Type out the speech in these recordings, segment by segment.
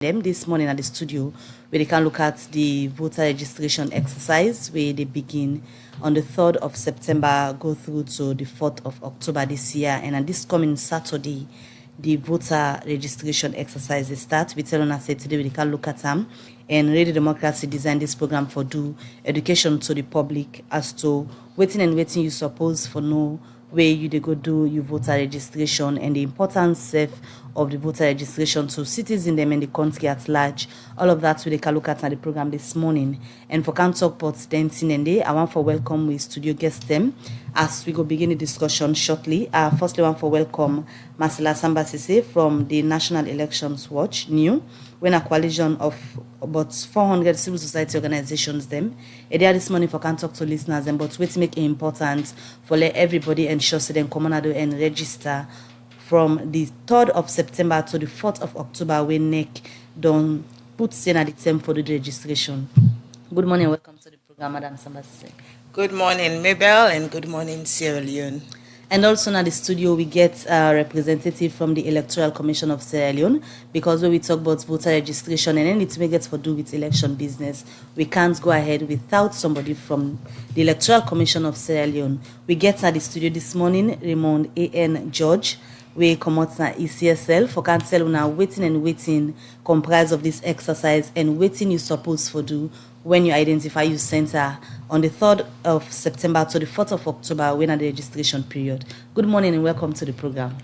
them this morning at the studio where they can look at the voter registration exercise where they begin on the 3rd of September, go through to the 4th of October this year. And on this coming Saturday, the voter registration exercise start. We tell on us today we can look at them and Radio Democracy designed this program for do education to the public as to waiting you suppose for know where you they go do your voter registration and the importance of the voter registration to citizens them and the country at large. All of that we can look at the program this morning. And for Can Talk Pots Dancing and Day, I want for welcome with studio guests them as we go begin the discussion shortly. Firstly, I want for welcome Marcela Sambasese from the National Elections Watch, new, when a coalition of about 400 civil society organizations them. And there this morning for Can Talk to listeners them, but wait make it important for let everybody ensure so then come on and register from the 3rd of September to the 4th of October when NEC don't put in at the time for the registration. Good morning, welcome to the program, Madam Sambasese. Good morning, Mabel, and good morning, Sierra Leone. And also in the studio, we get a representative from the Electoral Commission of Sierra Leone, because when we talk about voter registration and anything we get for do with election business, we can't go ahead without somebody from the Electoral Commission of Sierra Leone. We get at the studio this morning, Raymond A.N. George. We come out na ECSL for can tell una waiting comprise of this exercise and waiting you supposed for do when you identify your center on the 3rd of September to the 4th of October when at the registration period. Good morning and welcome to the program.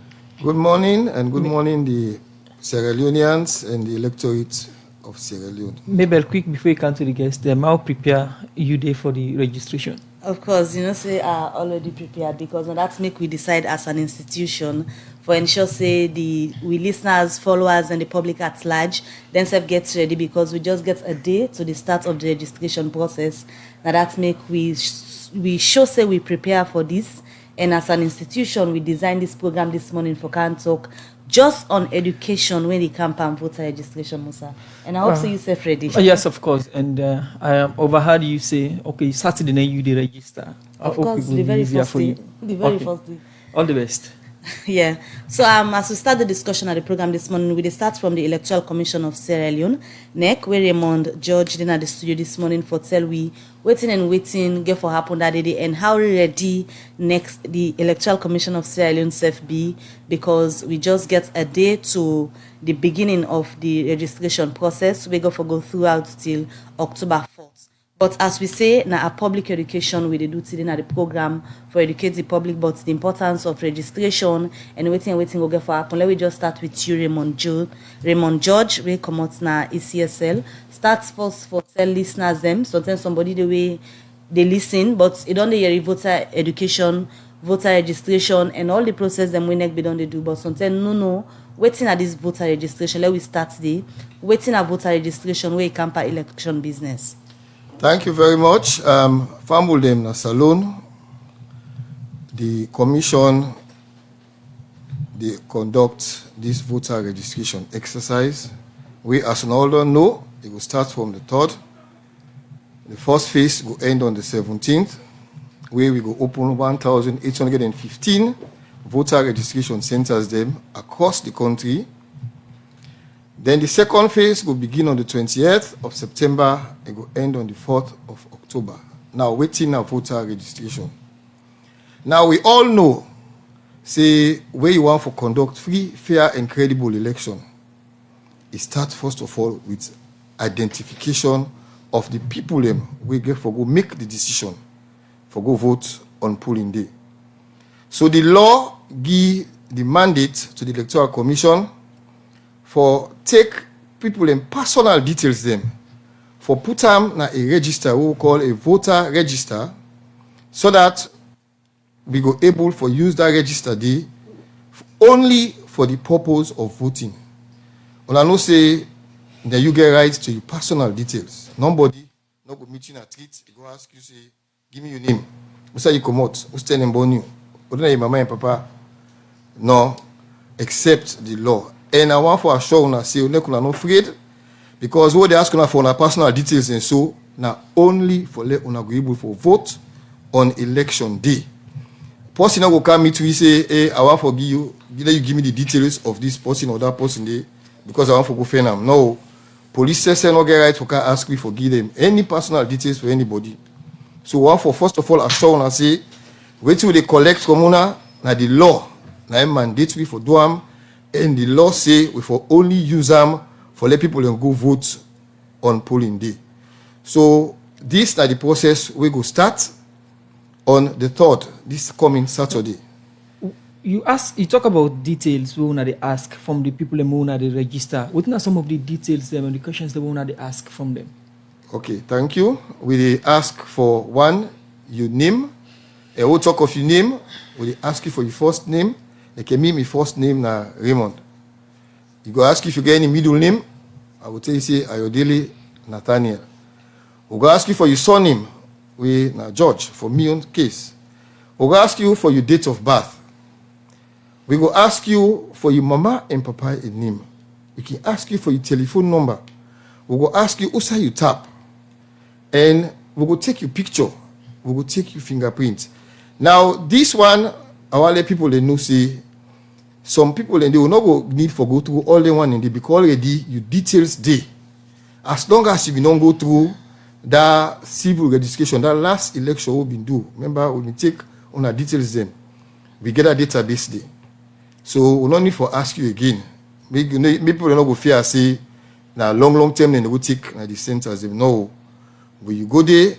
Good morning and good morning the Sierra Leoneans and the electorate of Sierra Leone. Maybe quick before you come to the guests, how prepare you day for the registration? Of course, say are already prepared because that's make we decide as an institution for ensure say we listeners, followers and the public at large then self gets ready because we just get a day to the start of the registration process. Now that make we show say we prepare for this, and as an institution we designed this program this morning for Can Talk just on education when it comes to voter registration, Musa. And I hope so you self ready. Yes, of course. And I overheard you say, okay, Saturday night you dey register. Of course, the very first day. First day. All the best. Yeah. So as we start the discussion at the program this morning, we start from the Electoral Commission of Sierra Leone, NEC, where Raymond George then at the studio this morning for tell we waiting get for happen that day and how ready next the Electoral Commission of Sierra Leone self be, because we just get a day to the beginning of the registration process. We go throughout till October 4th. But as we say, now a public education we do today na the program for educate the public, but the importance of registration and waiting go get for happen. Let we just start with you, Raymond George. We come out na ECSL. Start first for tell listeners them. Sometimes somebody the way they listen, but it don't hear voter education, voter registration, and all the process them we be done they do. But sometimes no. Waiting at this voter registration. Let we start there. Waiting at voter registration where it can pa election business. Thank you very much. Fambuldem na Salon, the commission, they conduct this voter registration exercise. We as an order know it will start from the 3rd. The first phase will end on the 17th, where we will open 1,815 voter registration centers them across the country. Then the second phase will begin on the 20th of September and will end on the 4th of October. Now, waiting our voter registration. Now, we all know, say, where you want to conduct free, fair, and credible election, it starts first of all with identification of the people them we get for go make the decision for go vote on polling day. So the law give the mandate to the Electoral Commission for take people in personal details them, for put them na a register we call a voter register, so that we go able for use that register day only for the purpose of voting. When I know say that you get rights to your personal details. Nobody no go meet you in a street, he go ask you say, give me your name. Who say you come out? Who's telling born you? What do you mama and papa? No, except the law. And I want for assure una say una not afraid, because what they ask una for una personal details and so now only for let una go able for vote on election day. Person will come meet you say, hey, I want for give you, either you give me the details of this person or that person day. because I want to go find them. No. Police says no get right to ask me for give them any personal details for anybody. So one for first of all assure and say, wait till they collect from una, na the law, na mandatory for do am, and the law say we for only use them for let people go vote on polling day. So this is the process we go start on the 3rd, this coming Saturday. You talk about details we want to ask from the people who want to register. What are some of the details them and the questions they want to ask from them? Okay, thank you. We ask for one, your name. And we'll talk of your name. We ask you for your first name. Like me, my first name na Raymond. You go ask if you get any middle name. I will tell you say Ayodele Nathaniel. We go ask you for your surname. We na George for me own case. We go ask you for your date of birth. We go ask you for your mama and papa name. We can ask you for your telephone number. We go ask you who's you tap. And we go take your picture. We go take your fingerprint. Now, this one, I want let people they know say, some people they will not go need for go through all the one in the because already your details day. As long as you don't go through that civil registration, that last election we been do. Remember, when we take on our details them, we get a database day. So we don't need for ask you again. Maybe people don't go fear say now long term then they go take the centers. They know when you go there,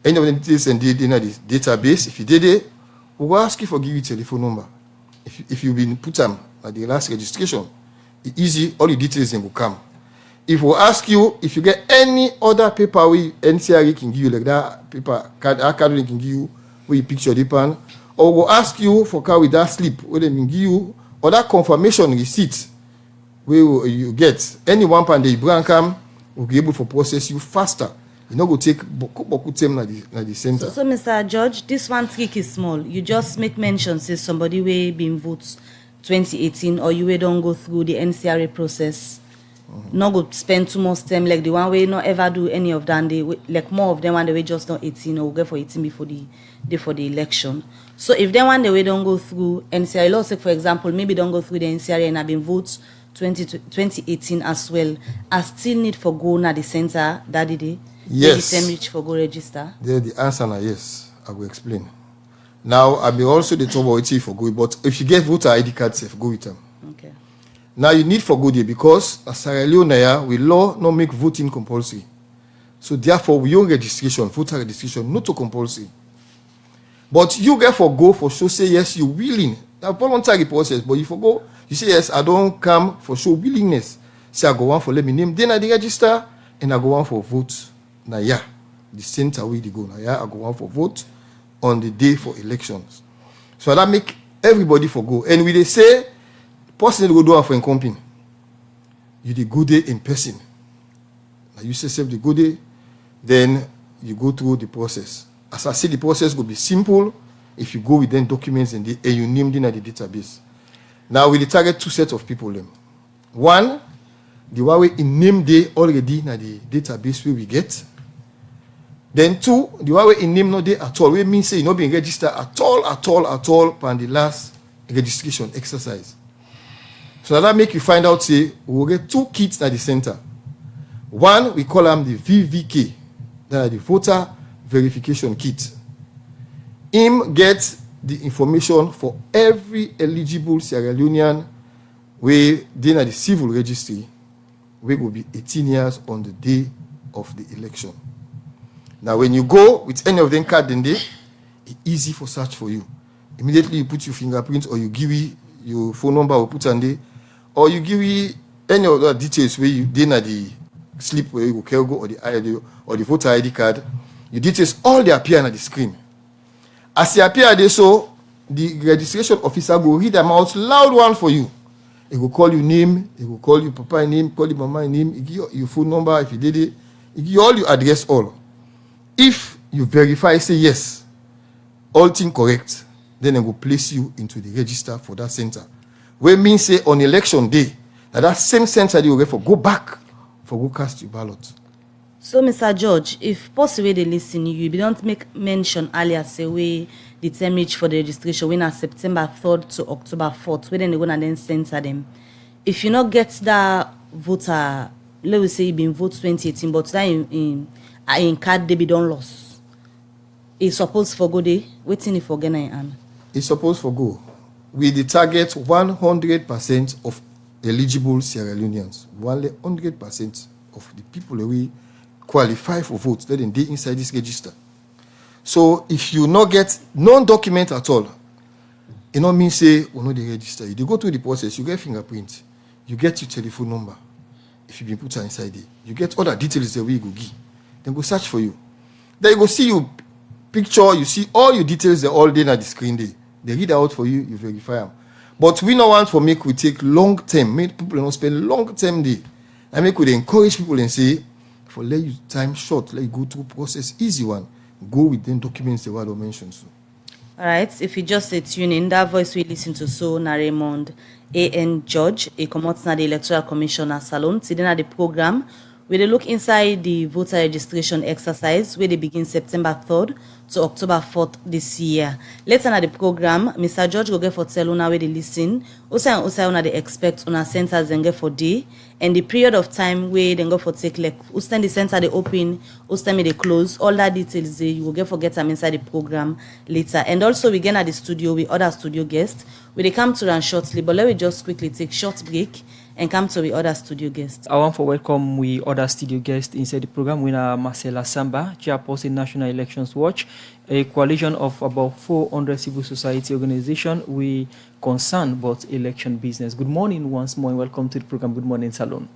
any of the details and did in the database. If you did it, we will ask you for give you telephone number. If you've been put them at the last registration, it's easy, all the details then will come. If we ask you if you get any other paper we NCRE can give you like that paper card, our card can give you where you picture the pan. Or we'll ask you for car with that slip, where they give you, or that confirmation receipt, where you get any one pound that you bring come, we'll be able to process you faster. You know, go take boku time at the center. So, Mr. George, this one trick is small. You just make mention, say somebody will be in votes 2018, or you will don't go through the NCRA process. Not go spend too much time like the one way not ever do any of that. They like more of them when they were just not 18 or go for 18 before the election. So if they want the way don't go through NCRA, let's say for example, maybe don't go through the NCRA and have been votes 2018 as well, I still need for go na the center that day. Yes. The reach for go register. There the answer now yes. I will explain. Now I will also the trouble with you for go, but if you get voter ID card safe, go with them. Okay. Now you need for go there because as Sierra Leone we law not make voting compulsory. So therefore we own registration, voter registration, not to compulsory. But you get for go for show say yes, you willing. That voluntary process, but you for go, you say yes, I don't come for show willingness. Say I go on for let me name, then I register and I go on for vote. Now yeah, the center way they go. Now yeah, I go on for vote on the day for elections. So that make everybody for go. And we they say person go do for in company. You the go there in person. Now you say self the go there, then you go through the process. As I say, the process will be simple if you go with them documents and you name them at the database. Now we target two sets of people. Them. One, the one we name they already in the database where we get. Then two, the one we name no day at all. We mean say you not being registered at all on the last registration exercise. So that make you find out say we will get two kits at the center. One we call them the VVK, that are the voter verification kit. Him gets the information for every eligible Sierra Leonean where they are the civil registry, where will be 18 years on the day of the election. Now, when you go with any of them card in there, it's easy for search for you. Immediately you put your fingerprint or you give me your phone number or put on there, or you give me any other details where you then at the slip where you go or the ID or the voter ID card. Your details all they appear on the screen. As they appear there, so the registration officer will read them out loud one for you. He will call your name, he will call your papa name, call your mama name, he give you your phone number if you did it, he give you all your address all. If you verify, say yes, all things correct, then they will place you into the register for that center. Where means say on election day, that same center you will get for go back for go cast your ballot. So, Mr. George, if possible they listen you don't make mention earlier, say we the term reach for the registration when are September 3rd to October 4th, when then they go and then censor them. if you not get that voter, let me say you been vote 2018, but that in card they be done loss. It's supposed for go day, waiting if for Ghana and It's supposed for go. We the target 100% of eligible Sierra Leoneans. 100% of the people that we qualify for votes, let them be inside this register. So if you not get non-document at all, it not mean say we no dey register. You dey go through the process, you get fingerprint, you get your telephone number. If you been put inside there, you get other details that we go give. Then go search for you. Then you go see your picture, you see all your details they all there on the screen there. They read out for you, you verify them. But we no want for make we take long term, make people not spend long term there. And make we dey encourage people and say, for let you time short, let you go through process, easy one. Go with them documents the word I mentioned. So. all right. If you just tune in, that voice we listen to so na Raymond A.N. George, a commot na the Electoral Commissioner Salon. Today na the program where they look inside the voter registration exercise where they begin September 3rd to October 4th this year. Later in the program, Mr. George go get for tell una where they listen. Also una they expect una centers then get for day and the period of time where they go for take like ustan the center they open, ustan they close. All that details you will get for get them inside the program later. And also we get at the studio with other studio guests. We they come to run shortly, but let me just quickly take short break and come to the other studio guests. I want to welcome we other studio guests inside the program. We are Marcela Samba, chairperson National Elections Watch, a coalition of about 400 civil society organizations we concern about election business. Good morning once more and welcome to the program. Good morning, Salon.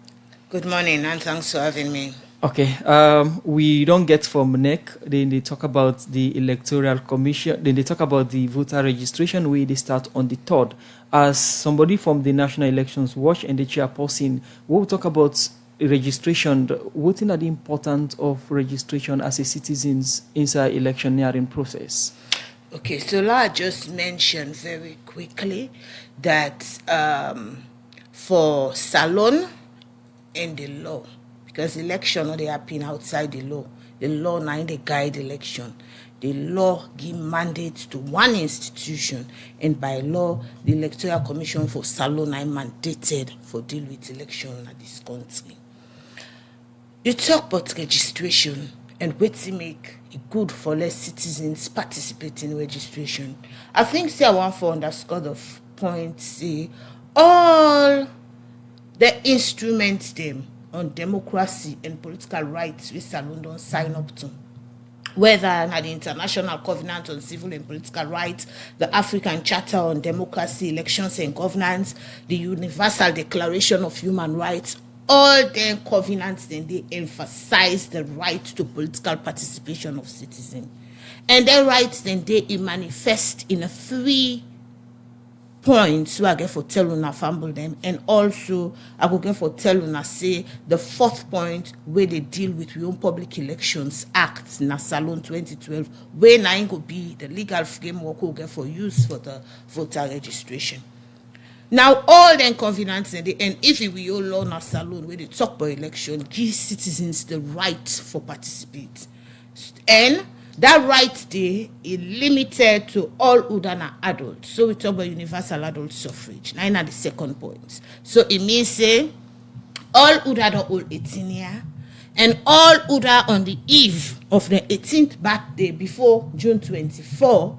Good morning, and thanks for having me. Okay, we don't get from NEC. Then they talk about the Electoral Commission. Then they talk about the voter registration. They start on the 3rd. As somebody from the National Elections Watch and the chairperson, we will talk about registration. What is the importance of registration as a citizens inside electioneering process? Okay, so I just mentioned very quickly that for Salon and the law, because election no they happen outside the law now they guide election. The law give mandate to one institution, and by law, the Electoral Commission for Salon is mandated for deal with election in this country. You talk about registration and what to make it good for less citizens participate in registration. I think say I want for underscore the point say all the instruments them on democracy and political rights we Salon don't sign up to. Whether at the International Covenant on Civil and Political Rights, the African Charter on Democracy, Elections and Governance, the Universal Declaration of Human Rights, all them covenants, then they emphasize the right to political participation of citizens. And their rights, then they manifest in a 3 points where I get for tell una fumble them, and also I go get for tell una say the 4th point where they deal with your own Public Elections Act na Salon 2012, where now go be the legal framework we get for use for the voter registration. Now all the inconvenience and if we all law na Salon where they talk about election, give citizens the right for participate, and that right there is limited to all Udana adults. So we talk about universal adult suffrage. Now in the 2nd point. So it means say all Udana all 18 years and all Uda on the eve of the 18th birthday before June 24,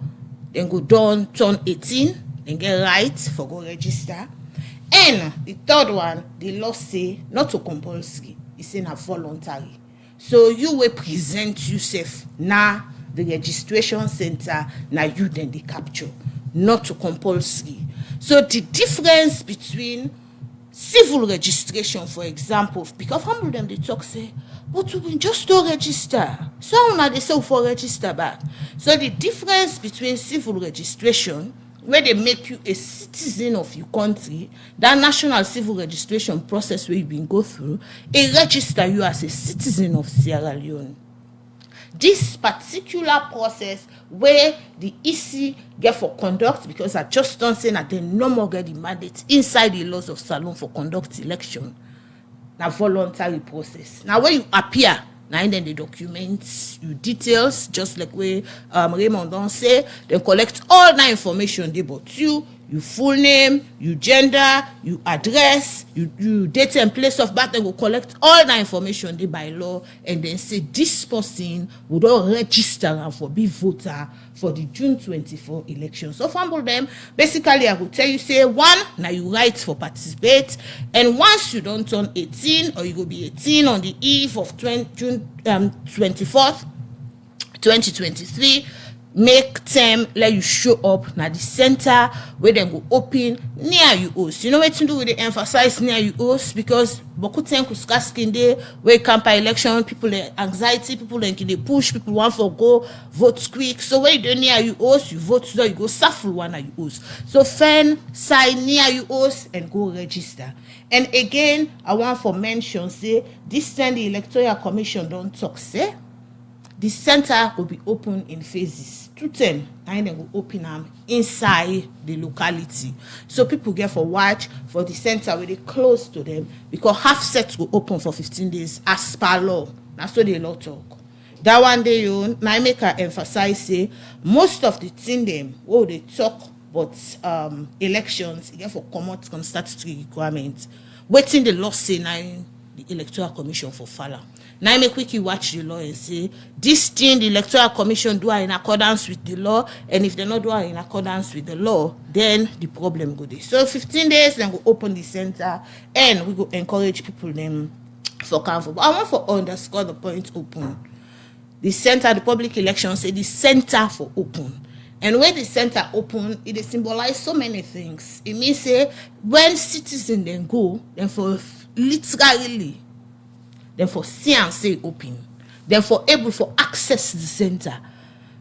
then go down turn 18, then get right for go register. And the 3rd one, the law say not to compulsory, it's saying a voluntary. So you will present yourself now the registration center now you then the capture, not to compulsory. So the difference between civil registration, for example, because some of them they talk say, but we can just do register. So now they say for register back. So the difference between civil registration, where they make you a citizen of your country, that national civil registration process where you been go through, it register you as a citizen of Sierra Leone. This particular process where the EC get for conduct, because I just don't say that they no more get the mandate inside the laws of Salon for conduct election, now voluntary process. Now when you appear, now then the documents, you details, just like where Raymond don't say, they collect all that information they about you, you full name, you gender, you address, you date and place of birth. They will collect all that information they by law and then say this person would all register and for be voter for the June 24 election. So fumble them. Basically, I will tell you, say, one, now you right for participate. And once you don't turn 18 or you will be 18 on the eve of June 24th, 2023, make them let you show up na the center where dem go open near you host. You know wetin do we dey emphasize near you host, because boku ten kuskas dey wey campaign election, people dey anxiety, people dey push, people want for go vote quick. So when you dey near you host, you vote so you go shuffle one at you host. So find sign near you host and go register. And again, I want for mention say this time the Electoral Commission don talk say the center will be open in phases. 210 and then will open them inside the locality. So people get for watch for the center where they close to them, because half sets will open for 15 days as per law. That's what they law talk. That one day you now make her emphasize say most of the thing them they talk about elections again for common statutory requirements. Waiting the law say now the Electoral Commission for follow. Now make quick you watch the law and say this thing the Electoral Commission do in accordance with the law, and if they not do in accordance with the law, then the problem go there. So 15 days then we open the center and we go encourage people then for council. But I want to underscore the point open. The center, the public election say the center for open. And when the center open, it symbolize so many things. It means say when citizens then go, then for literally, then for see and say open, then for able for access the center.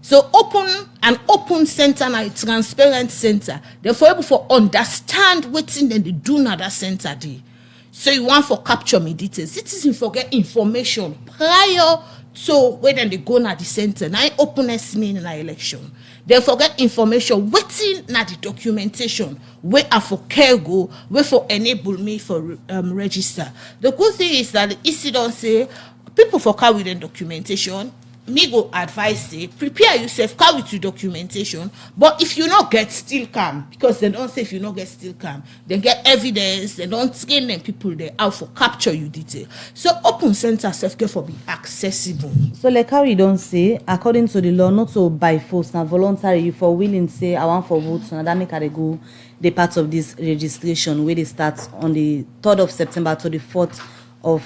So open center and a transparent center, therefore able for understand what's in then they do na that center day. So you want for capture me details. Citizens forget information prior to when they go na the center. Now openness mean in an election. They forget information waiting na the documentation where I for care go, where for enable me for register. The good thing is that the EC don't say people for carry with the documentation. Me go advise say prepare yourself, carry with your documentation. But if you not get still come, because they don't say if you not get still come, they get evidence. They don't train them people there out for capture you detail. So open center self care for be accessible. So like how you don't say, according to the law, not so by force, now voluntary. You for willing say I want for votes, and that make I go the part of this registration where they start on the 3rd of September to the 4th of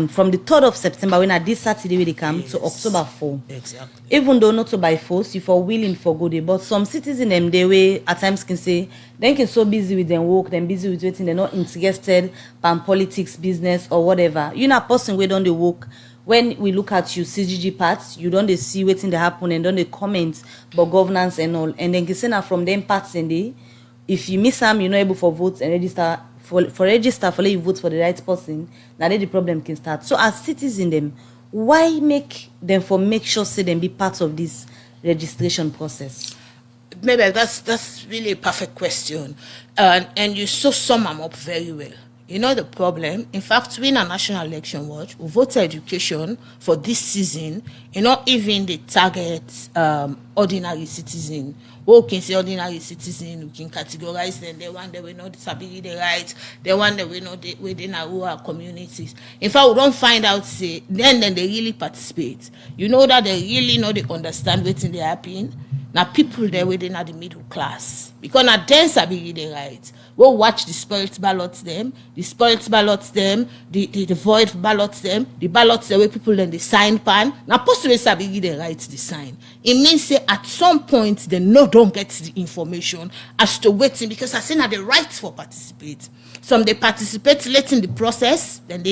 from the 3rd of September when at this Saturday they come to October 4. Exactly. Even though not to by force, you for willing for go there. But some citizens them they way at times can say they can so busy with them work, them busy with waiting, they're not interested in politics, business or whatever. You're not person where don't they work. When we look at you CGG parts, you don't they see waiting they happen and don't they comment about governance and all. And then you say now from them parts and they, if you miss them, you're not able for votes and register. For register for let you vote for the right person, now then the problem can start. So as citizens them, why make them for make sure say them be part of this registration process? Maybe that's really a perfect question, and you so sum them up very well. You know the problem. In fact, we in a National Election Watch, we voter education for this season, not even the target ordinary citizen. We can say ordinary citizen, we can categorize them. The one that we know disability rights, the one that we know within our rural communities. In fact, we don't find out say then they really participate. You know that they really know they understand what's in the happening. Now people there within the middle class, because now then disability rights. We'll watch the spoiled ballots them, the void ballots them, the ballots the way people then they sign pan. Now possibly sabi the rights the sign. It means say at some point they don't get the information as to waiting, because I say now the rights for participate. Some they participate late in the process, then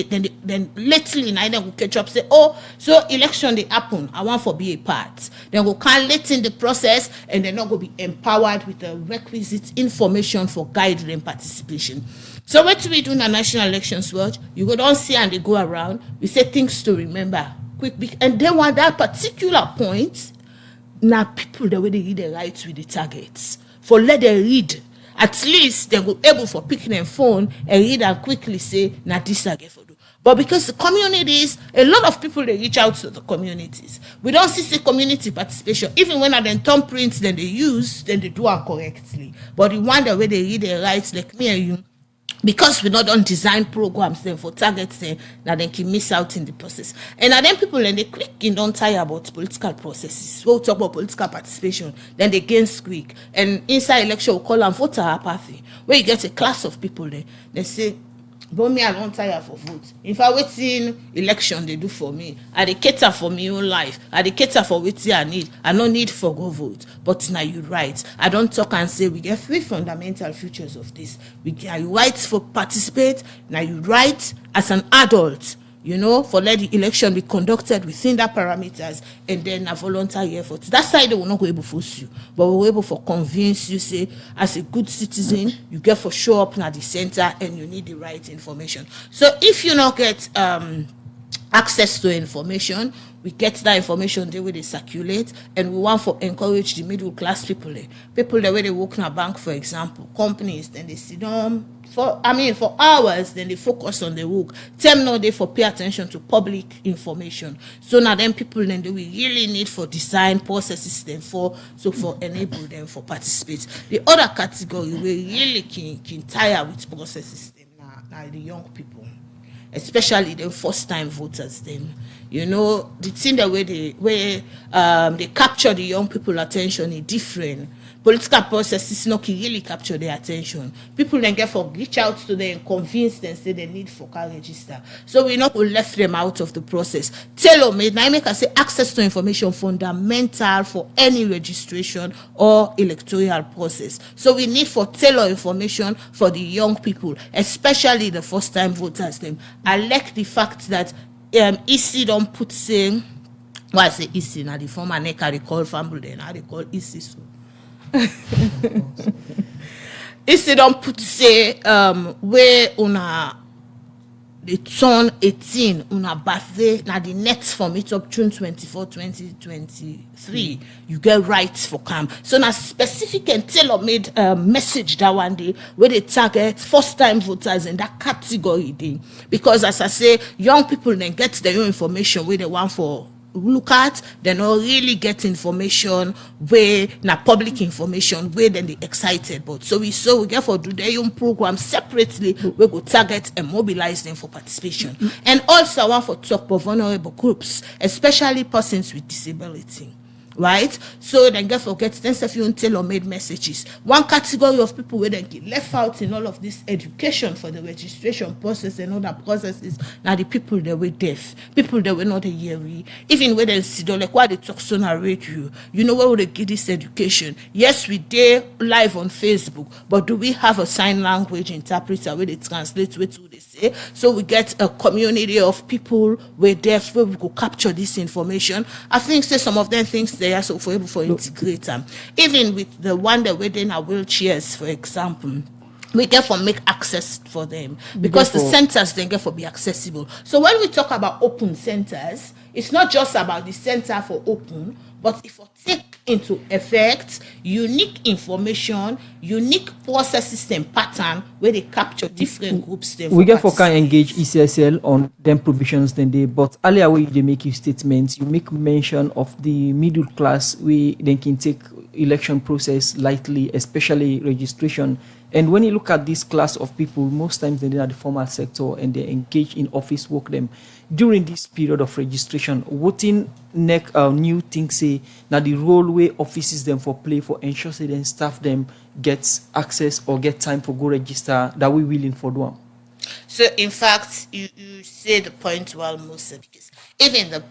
lately now they will catch up say, oh, so election they happen, I want for be a part. Then go can late in the process and they're not going to be empowered with the requisite information for guiding and participation. So what we do in the National Elections Watch, you go don't see and they go around, we say things to remember quick, and then when that particular point, now people the way they read the rights with the targets for let them read. At least they go able for picking their phone and read and quickly say, now this I get for do. But because the communities, a lot of people, they reach out to the communities. We don't see community participation. Even when they thumb prints, then they use, then they do it correctly. But the one that way they read their rights, like me and you, because we not on design programs then for targets then that they can miss out in the process. And then people then they click in don't tire about political processes. We'll talk about political participation, then they gain squeak. And inside election we'll call them voter apathy. Where you get a class of people there, they say, but me, I don't tire for vote. If I wait in election, they do for me. I dey cater for my own life. I dey cater for what I need. I no need for go vote. But now you right. I don't talk and say we get 3 fundamental features of this. Are you right for participate? Now you right as an adult, for let the election be conducted within that parameters, and then a voluntary effort. That side they will not go able to force you, but we're able to convince you, say, as a good citizen, you get for show up at the center and you need the right information. So if you not get access to information, we get that information the way they circulate, and we want to encourage the middle class people the way they work in a bank, for example, companies, then they sit down for hours, then they focus on the work. Them now they for pay attention to public information. So now then people then they will really need for design processes then for enable them for participate. The other category we really can tire with processes then now the young people, especially the first time voters then. The thing that they capture the young people attention is different. Political processes not really capture their attention. People then get for reach out to them and convince them, say they need for car register. So we not left them out of the process. Tailor-made. Now I make I say access to information fundamental for any registration or electoral process. So we need for tailor information for the young people, especially the first time voters them. I like the fact that EC don't put saying, I say EC now the former neck I recall family then I recall EC so. If they don't put say where una the turn 18 una birthday now the next from it up June 24 2023 you get rights for camp. So now specific and tailor-made message that one day where they target first time voters in that category day, because as I say, young people then get their own information where they want for look at, they not really get information where na public information where then they excited about. So we get for do their own program separately. We go target and mobilize them for participation. And also I want for talk for vulnerable groups, especially persons with disability. Right? So then get forget then if you tailor-made messages. One category of people where they get left out in all of this education for the registration process and other processes now the people that were deaf, people that were not hearing, even when they see like why they talk so on radio, where would they get this education? Yes, we dare live on Facebook, but do we have a sign language interpreter where they translate what they say? So we get a community of people where deaf where we could capture this information. I think say some of them things they are so for able for integrate them. Even with the one that we're in our wheelchairs, for example, we get for make access for them because the centers then get for be accessible. So when we talk about open centers, it's not just about the center for open, but if we take into effect unique information, unique process system pattern where they capture different groups. We get for can engage ECSL on them provisions then they, but earlier where they make your statements, you make mention of the middle class we then can take election process lightly, especially registration. And when you look at this class of people, most times they are the formal sector and they engage in office work them. During this period of registration, what in new things say now the role where offices them for play for ensure say then staff them gets access or get time for go register that we willing for them. So in fact, you say the point well, Musa, because even the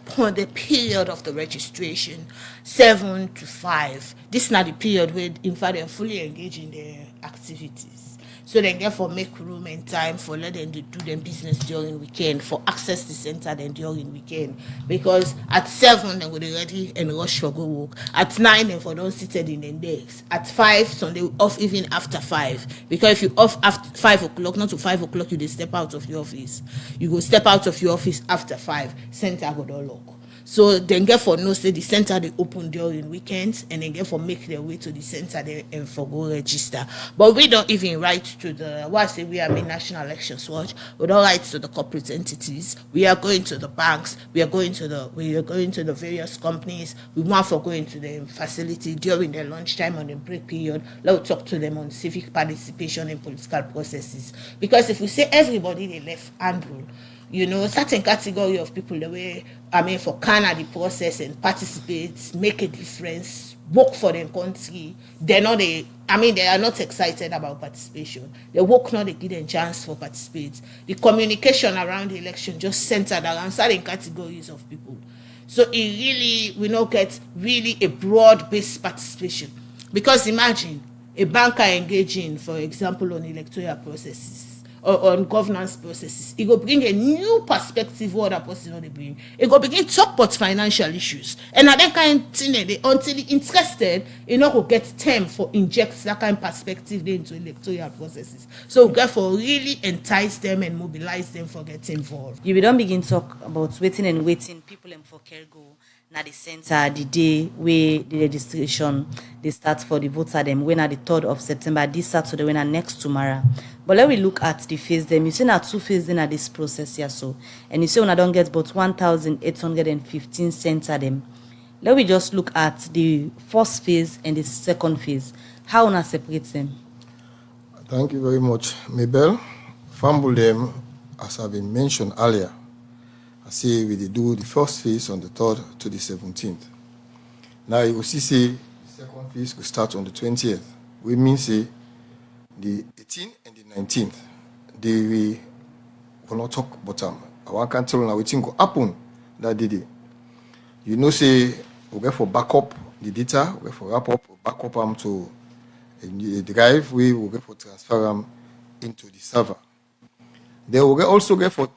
period of the registration, 7 to 5, this is not the period where in fact they're fully engaged in their activities. So then therefore make room and time for let them do their business during weekend, for access the center then during weekend. Because at 7 they will be ready and rush for go work. At 9 they for don't seated in the days. At 5 Sunday off even after 5. Because if you off after 5 o'clock, not to 5 o'clock, you step out of your office. You go step out of your office after 5, center go don't lock. So then get for no say the center they open during weekends, and then get for make their way to the center they and for go register. But we don't even write to the what I say we are in National Elections Watch. We don't write to the corporate entities. We are going to the banks. We are going to the various companies. We want for going to the facility during their lunchtime on the break period. Let's talk to them on civic participation in political processes. Because if we say everybody they left handle, certain category of people the way for Canada the process and participate, make a difference, work for their country, they are not excited about participation. They work not, they give them chance for participate. The communication around the election just centered around certain categories of people. So we not get really a broad-based participation. Because imagine a banker engaging, for example, on electoral processes or on governance processes. It will bring a new perspective what that person they bring. It will begin to talk about financial issues. And at that kind of thing, until interested, will get time for inject that kind of perspective into electoral processes. So therefore really entice them and mobilize them for getting involved. You will don't begin talk about waiting people and for Kergo. Na the center the day where the registration they start for the voter them when at the 3rd of September this Saturday when next tomorrow. But let we look at the phase them. You see now 2 phases in this process here so, and you say when I don't get but 1,815 center them. Let we just look at the first phase and the second phase. How una separate them? Thank you very much, Mabel. Fumble them, as I've been mentioned earlier. I say we do the first phase on the 3rd to the 17th. Now you will say the second phase will start on the 20th. We mean say the 18th and the 19th. We will not talk about them. I can't tell now what will happen that day. Say we go for backup the data, we go for wrap up, back up them to a drive, we will go for transfer them into the server. Then we also go for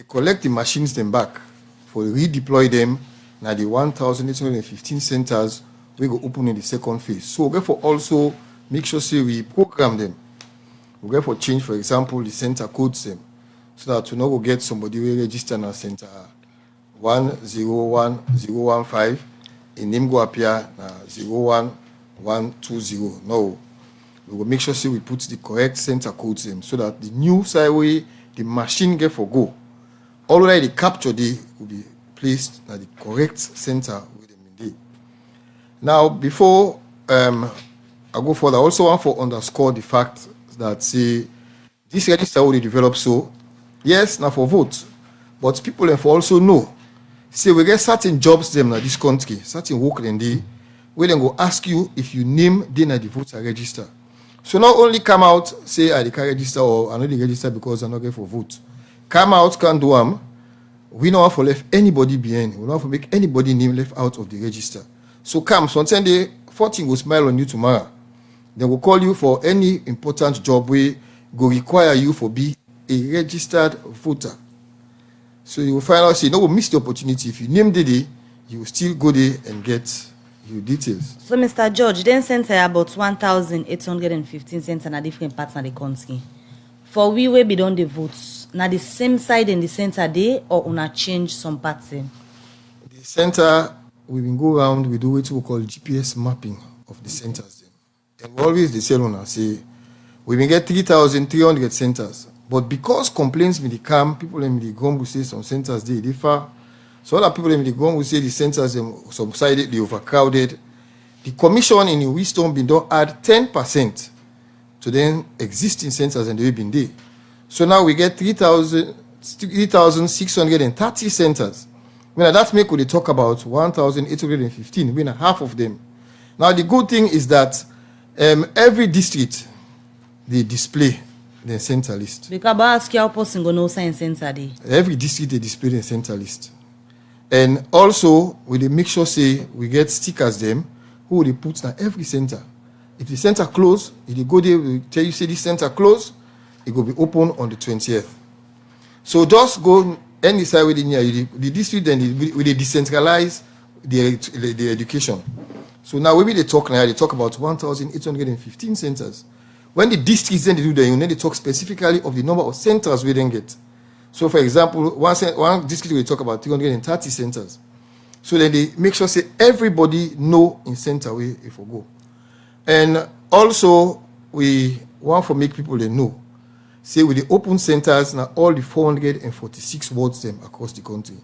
collect the machines them back for redeploy them now the 1,815 centers we go open in the second phase. So we for also make sure say we program them. We go for change, for example, the center codes them so that we not go get somebody we register in a center 101015 in name go appear 01120. No. We will make sure say we put the correct center codes them so that the new side way the machine get for go. Already the capture day will be placed at the correct center with them in day. Now, before I go further, I also want to underscore the fact that say this register will develop so yes, now for vote, but people have also know. Say we get certain jobs them in this country, certain work in day, where they go ask you if you name then at the voter register. So not only come out say I can register or I know the register because I'm not going for vote. Come out, can do them. We don't have to left anybody behind. We don't have to make anybody name left out of the register. So come, Sunday, 14 will smile on you tomorrow. They will call you for any important job where go require you for be a registered voter. So you will find out, say, no, we'll miss the opportunity. If you name the day, you will still go there and get your details. So, Mr. George, then center about 1,815 center in different parts of the country. For we will be done the votes. Now the same side in the center day or una change some parts in? The center, we will go around, we do what we call GPS mapping of the centers. And we always the sell on say, we will get 3,300 centers. But because complaints may come, people in the Gom will say some centers they differ. So other people in the Gom will say the centers subsided, they overcrowded. The commission in wisdom been done add 10% to the existing centers and they've been there. So now we get 3,630 centers. When that make we talk about 1,815, when half of them. Now the good thing is that every district they display the center list. Because I ask you how person go know sign center day. Every district they display the center list. And also we make sure say we get stickers them who they put in every center. If the center close, if you go there, we tell you say this center close, it will be open on the 20th. So just go any side within here. The district then we decentralize the education. So now when they talk now, they talk about 1,815 centers. When the districts then they do that, then they talk specifically of the number of centers we then get. So, for example, one district we talk about 330 centers. So then they make sure say everybody know in center where if we go. And also we want to make people they know. Say with the open centers now all the 446 wards them across the country.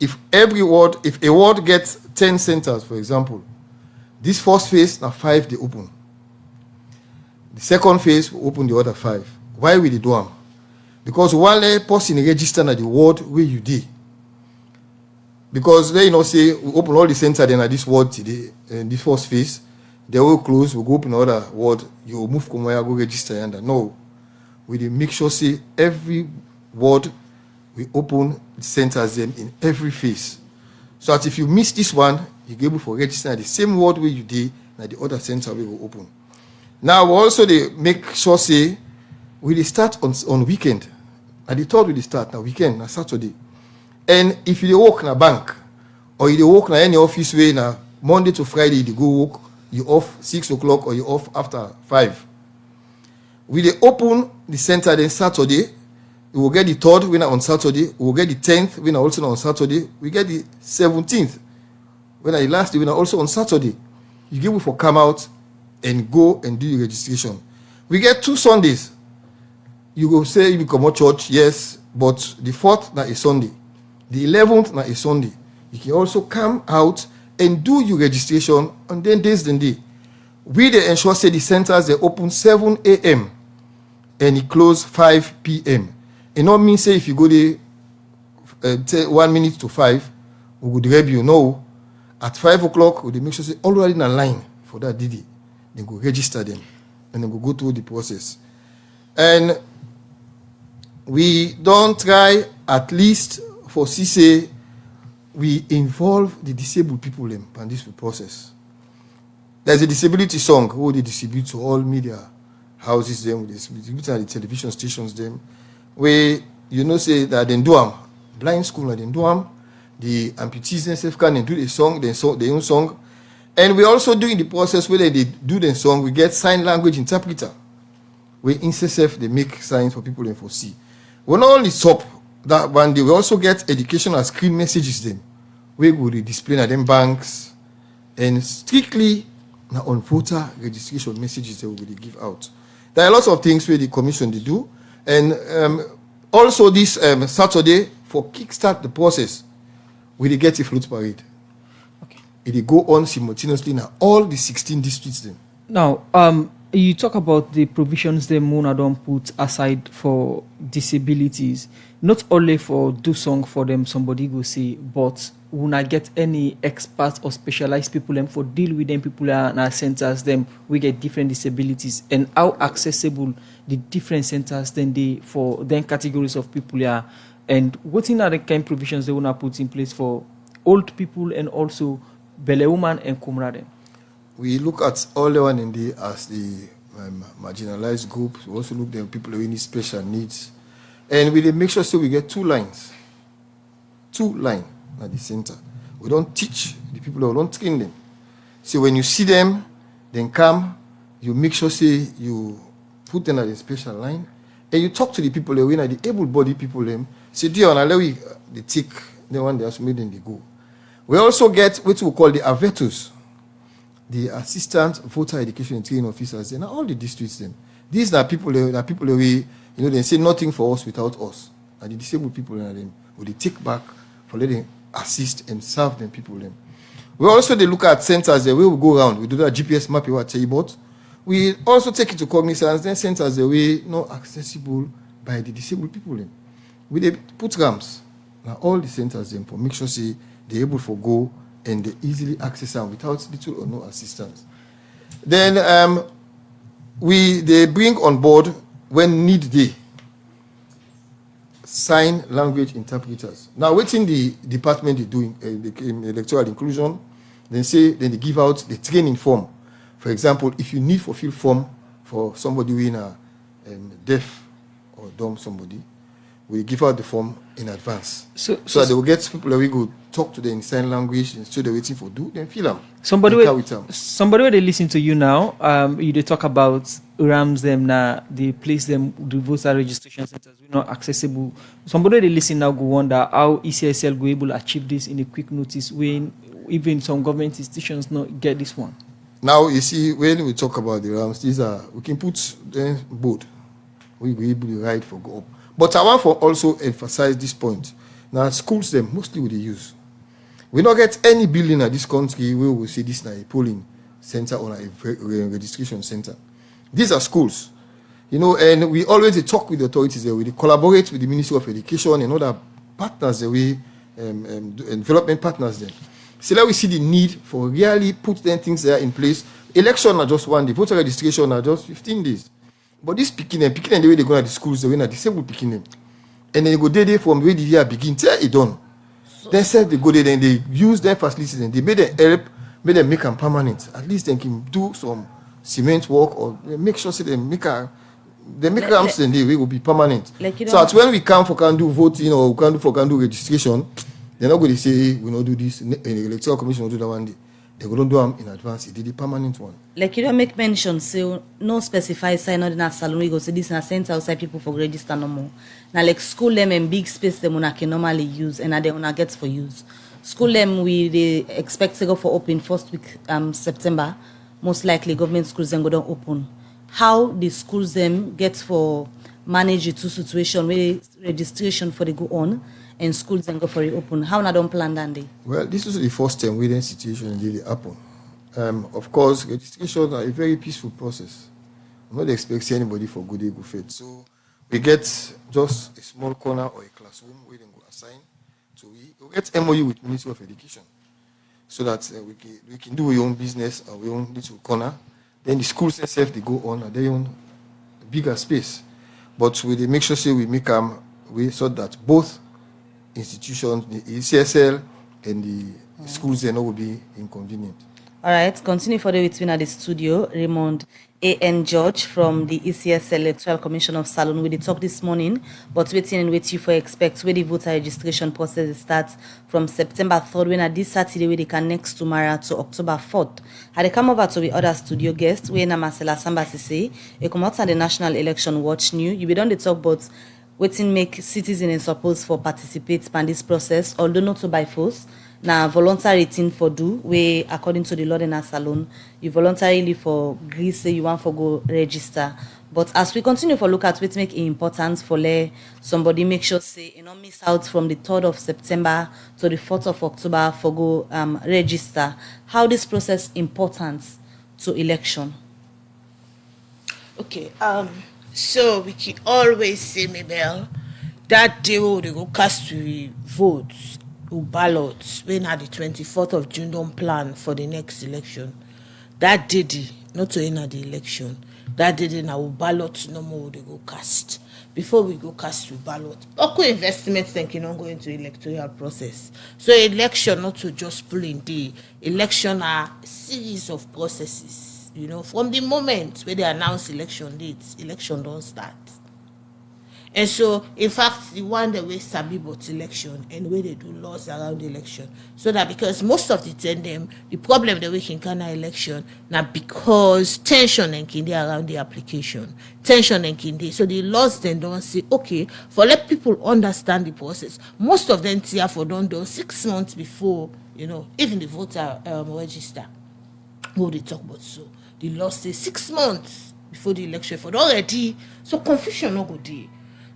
If a ward gets 10 centers, for example, this first phase now 5 they open. The second phase will open the other 5. Why will they do them? Because one person register at the ward where you did. Because they say we open all the center then at this ward today, in this first phase, they will close, we'll go open another ward, you will move Kumaya, go register and no. We make sure say every ward we open the centers them in every phase. So that if you miss this one, you be able to register at the same ward where you did, and the other center we will open. Now we also they make sure say we start on weekend. At the third we start now weekend, na Saturday. And if you work in a bank or you work in any office way now Monday to Friday you go work, you off 6 o'clock or you off after 5. We they open the center then Saturday. We will get the 3rd winner on Saturday. We will get the 10th winner also on Saturday. We get the 17th winner, the last winner also on Saturday. You give it for come out and go and do your registration. We get 2 Sundays. You go say you become a church, yes, but the 4th na is Sunday. The 11th na is Sunday. You can also come out and do your registration on then days than day. We they ensure say the centers they open 7 a.m. and it close 5 p.m. It not mean say if you go there 1 minute to 5, we would grab you. No. At 5 o'clock, we make sure say already in a line for that DD. Then go register them and then go through the process. And we don't try at least for CCA, we involve the disabled people in this process. There's a disability song who they distribute to all media houses them, we distribute at the television stations them, where say that they do them, blind school they do them, the amputees themselves can do the song, their own song. And we also do in the process where they do the song, we get sign language interpreter. Where INSESF they make signs for people and for see. We not only stop that one day, we also get educational screen messages them. We will display at them banks and strictly on voter registration messages that we will give out. There are lots of things where the commission they do. And also this Saturday, for kickstart the process, we get a float parade. Okay. It go on simultaneously in all the 16 districts then. Now, you talk about the provisions the Mona don't put aside for disabilities, not only for do song for them, somebody go see, but will not get any experts or specialized people them for deal with them people in our centers them we get different disabilities and how accessible the different centers then they for then categories of people are and what in are the kind of provisions they want to put in place for old people and also belle woman and kumra. We look at all the one in the as the marginalized group. We also look at people who need special needs, and we make sure so we get 2 lines at the center. We don't teach the people, we don't train them. So when you see them, then come, you make sure say you put them at a special line, and you talk to the people when are the able-bodied people them. Say, do you want to allow the tick the one they have made them they go. We also get what we call the AVETOs, the assistant voter education and training officers, and all the districts them. These are people we they say nothing for us without us. And the disabled people them will they take back for letting assist and serve them people them. We also they look at centers the way we go around. We do that GPS map what tell you about. We also take it to cognizance then centers the way not accessible by the disabled people them. We they put ramps now all the centers them for make sure say they're able to go and they easily access them without little or no assistance. Then they bring on board when need they sign language interpreters. Now waiting the department is doing the electoral inclusion, then they give out the training form. For example, if you need fulfill form for somebody who in a deaf or dumb somebody, we give out the form in advance. So that they will get people that we go talk to them in sign language and so they're waiting for do, then fill them. somebody where they listen to you now, you they talk about rams them now, they place them the voter registration centers we not accessible. Somebody they listen now go wonder how ECSL go able to achieve this in a quick notice when even some government institutions not get this one. Now you see when we talk about the rams, these are we can put them both. We will be able to ride for go up. But I want to also emphasize this point. Now, schools, them mostly will they use. We don't get any building in this country where we see this in a polling center or a registration center. These are schools. And we always talk with the authorities there. We collaborate with the Ministry of Education and other partners that we, development partners there. So now we see the need for really put them things there in place. Election are just one day. Voter registration are just 15 days. But this picking them the way they go to the schools, the way they disabled picking them. And then they go there from where the year begin till it done. Then said they go there, then they use their facilities and they made them help, made them make them permanent. At least they can do some cement work or make sure they make ramps and they will be permanent. So that's when we can do voting or we can do registration, they're not going to say we not do this in the electoral commission will do that one day. They go don't do them in advance. It did the permanent one. Like you don't make mention, say no specify sign not in a salon. We go say this in a center outside people for register no more. Now like school them and big space them una can normally use and they una get for use. School them we they expect to go for open first week September. Most likely government schools then go down open. How the schools them get for manage the two situation where registration for the go on and schools then go for it open. How na don't plan that day? Well, this is the first time where the situation really happen. Of course, registration are a very peaceful process. I'm not expecting anybody for good faith. So we get just a small corner or a classroom where they go assign. So we get MOU with Ministry of Education so that we can do our own business or our own little corner. Then the schools themselves they go on at their own bigger space. But we make sure we make way so that both institutions, the ECSL and the schools, they will be inconvenient. All right, continue for the between at the studio. Raymond A.N. George from the ECSL Electoral Commission of Salon. We did talk this morning, but waiting and wait you for expect where the voter registration process starts from September 3rd, when at this Saturday, where they can next tomorrow to October 4th. Had they come over to the other studio guests, where na Marcela Sambasi say, you come out on the National Election Watch New. You be done the talk about waiting make citizens supposed for participate in this process, although not to by force. Now voluntary thing for do where according to the law in a salon, you voluntarily for agree say you want for go register. But as we continue for look at what make it important for somebody make sure say you don't miss out from the 3rd of September to the 4th of October for go register. How this process important to election? Okay, so we can always say, Mabel, that day we they go cast the votes or ballots when at the 24th of June don't plan for the next election. That day, not to end the election, that day in our ballot no more they go cast. Before we go cast the ballot, Oko investments then cannot go into electoral process. So election not to just pull in the election are a series of processes. From the moment where they announce election dates, election don't start. And so, in fact, the one that we sabi about election and where they do laws around the election. So that because most of the time, the problem that we can encounter election, now because tension and kindi around the application, tension and kindi. So the laws then don't say, okay, for let people understand the process. Most of them here for don't do 6 months before, even the voter register. What they talk about so. The law says 6 months before the election for already. So confusion no go there.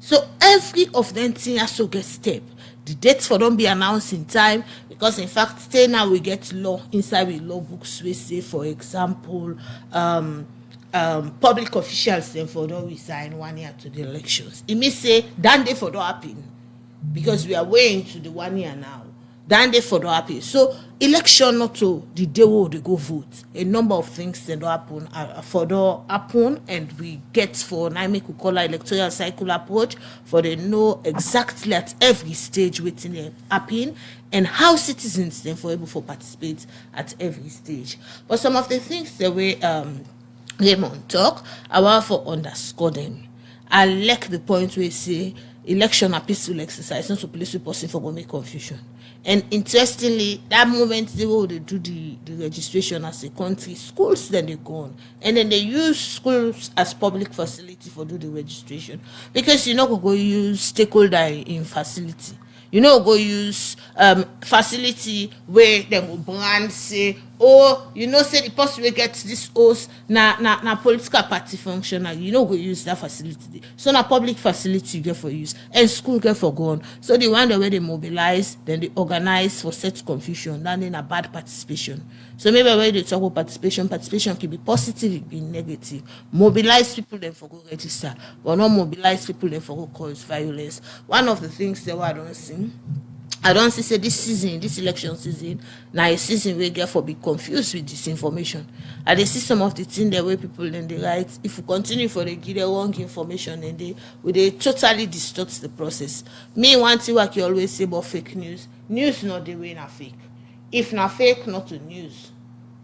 So every of them thing has to get step. The dates for don't be announced in time because in fact stay now we get law inside with law books we say for example public officials then for don't resign 1 year to the elections. It means say that day for don't happen because we are way into the 1 year now. Then they for don't happen. So election not to the day where they go vote. A number of things that don't happen for don't happen, and we get for now make we call our electoral cycle approach for they know exactly at every stage waiting they happen and how citizens then for able to participate at every stage. But some of the things that we Raymond talk, I want to underscore them. I like the point where say election a peaceful exercise, not to place with person for go make confusion. And interestingly, that moment they will do the registration as a country, schools then they go on. And then they use schools as public facility for do the registration. Because you know go use stakeholder in facility. You know go use facility where they go brand say, oh, you know say the person will get this host na political party functional. You know go use that facility. So na public facility you get for use and school get for go on. So the one the way they mobilize, then they organize for set confusion, then in a bad participation. So maybe when they talk about participation can be positive, it be negative. Mobilize people then for go register, but not mobilize people then for go cause violence. One of the things that I don't see say this election season, now a season we get for be confused with disinformation. I dey see some of the things the way people then they write. If we continue for the give the wrong information and they totally distort the process. Me one thing what you always say about fake news. News not the way na fake. If na fake, not to news.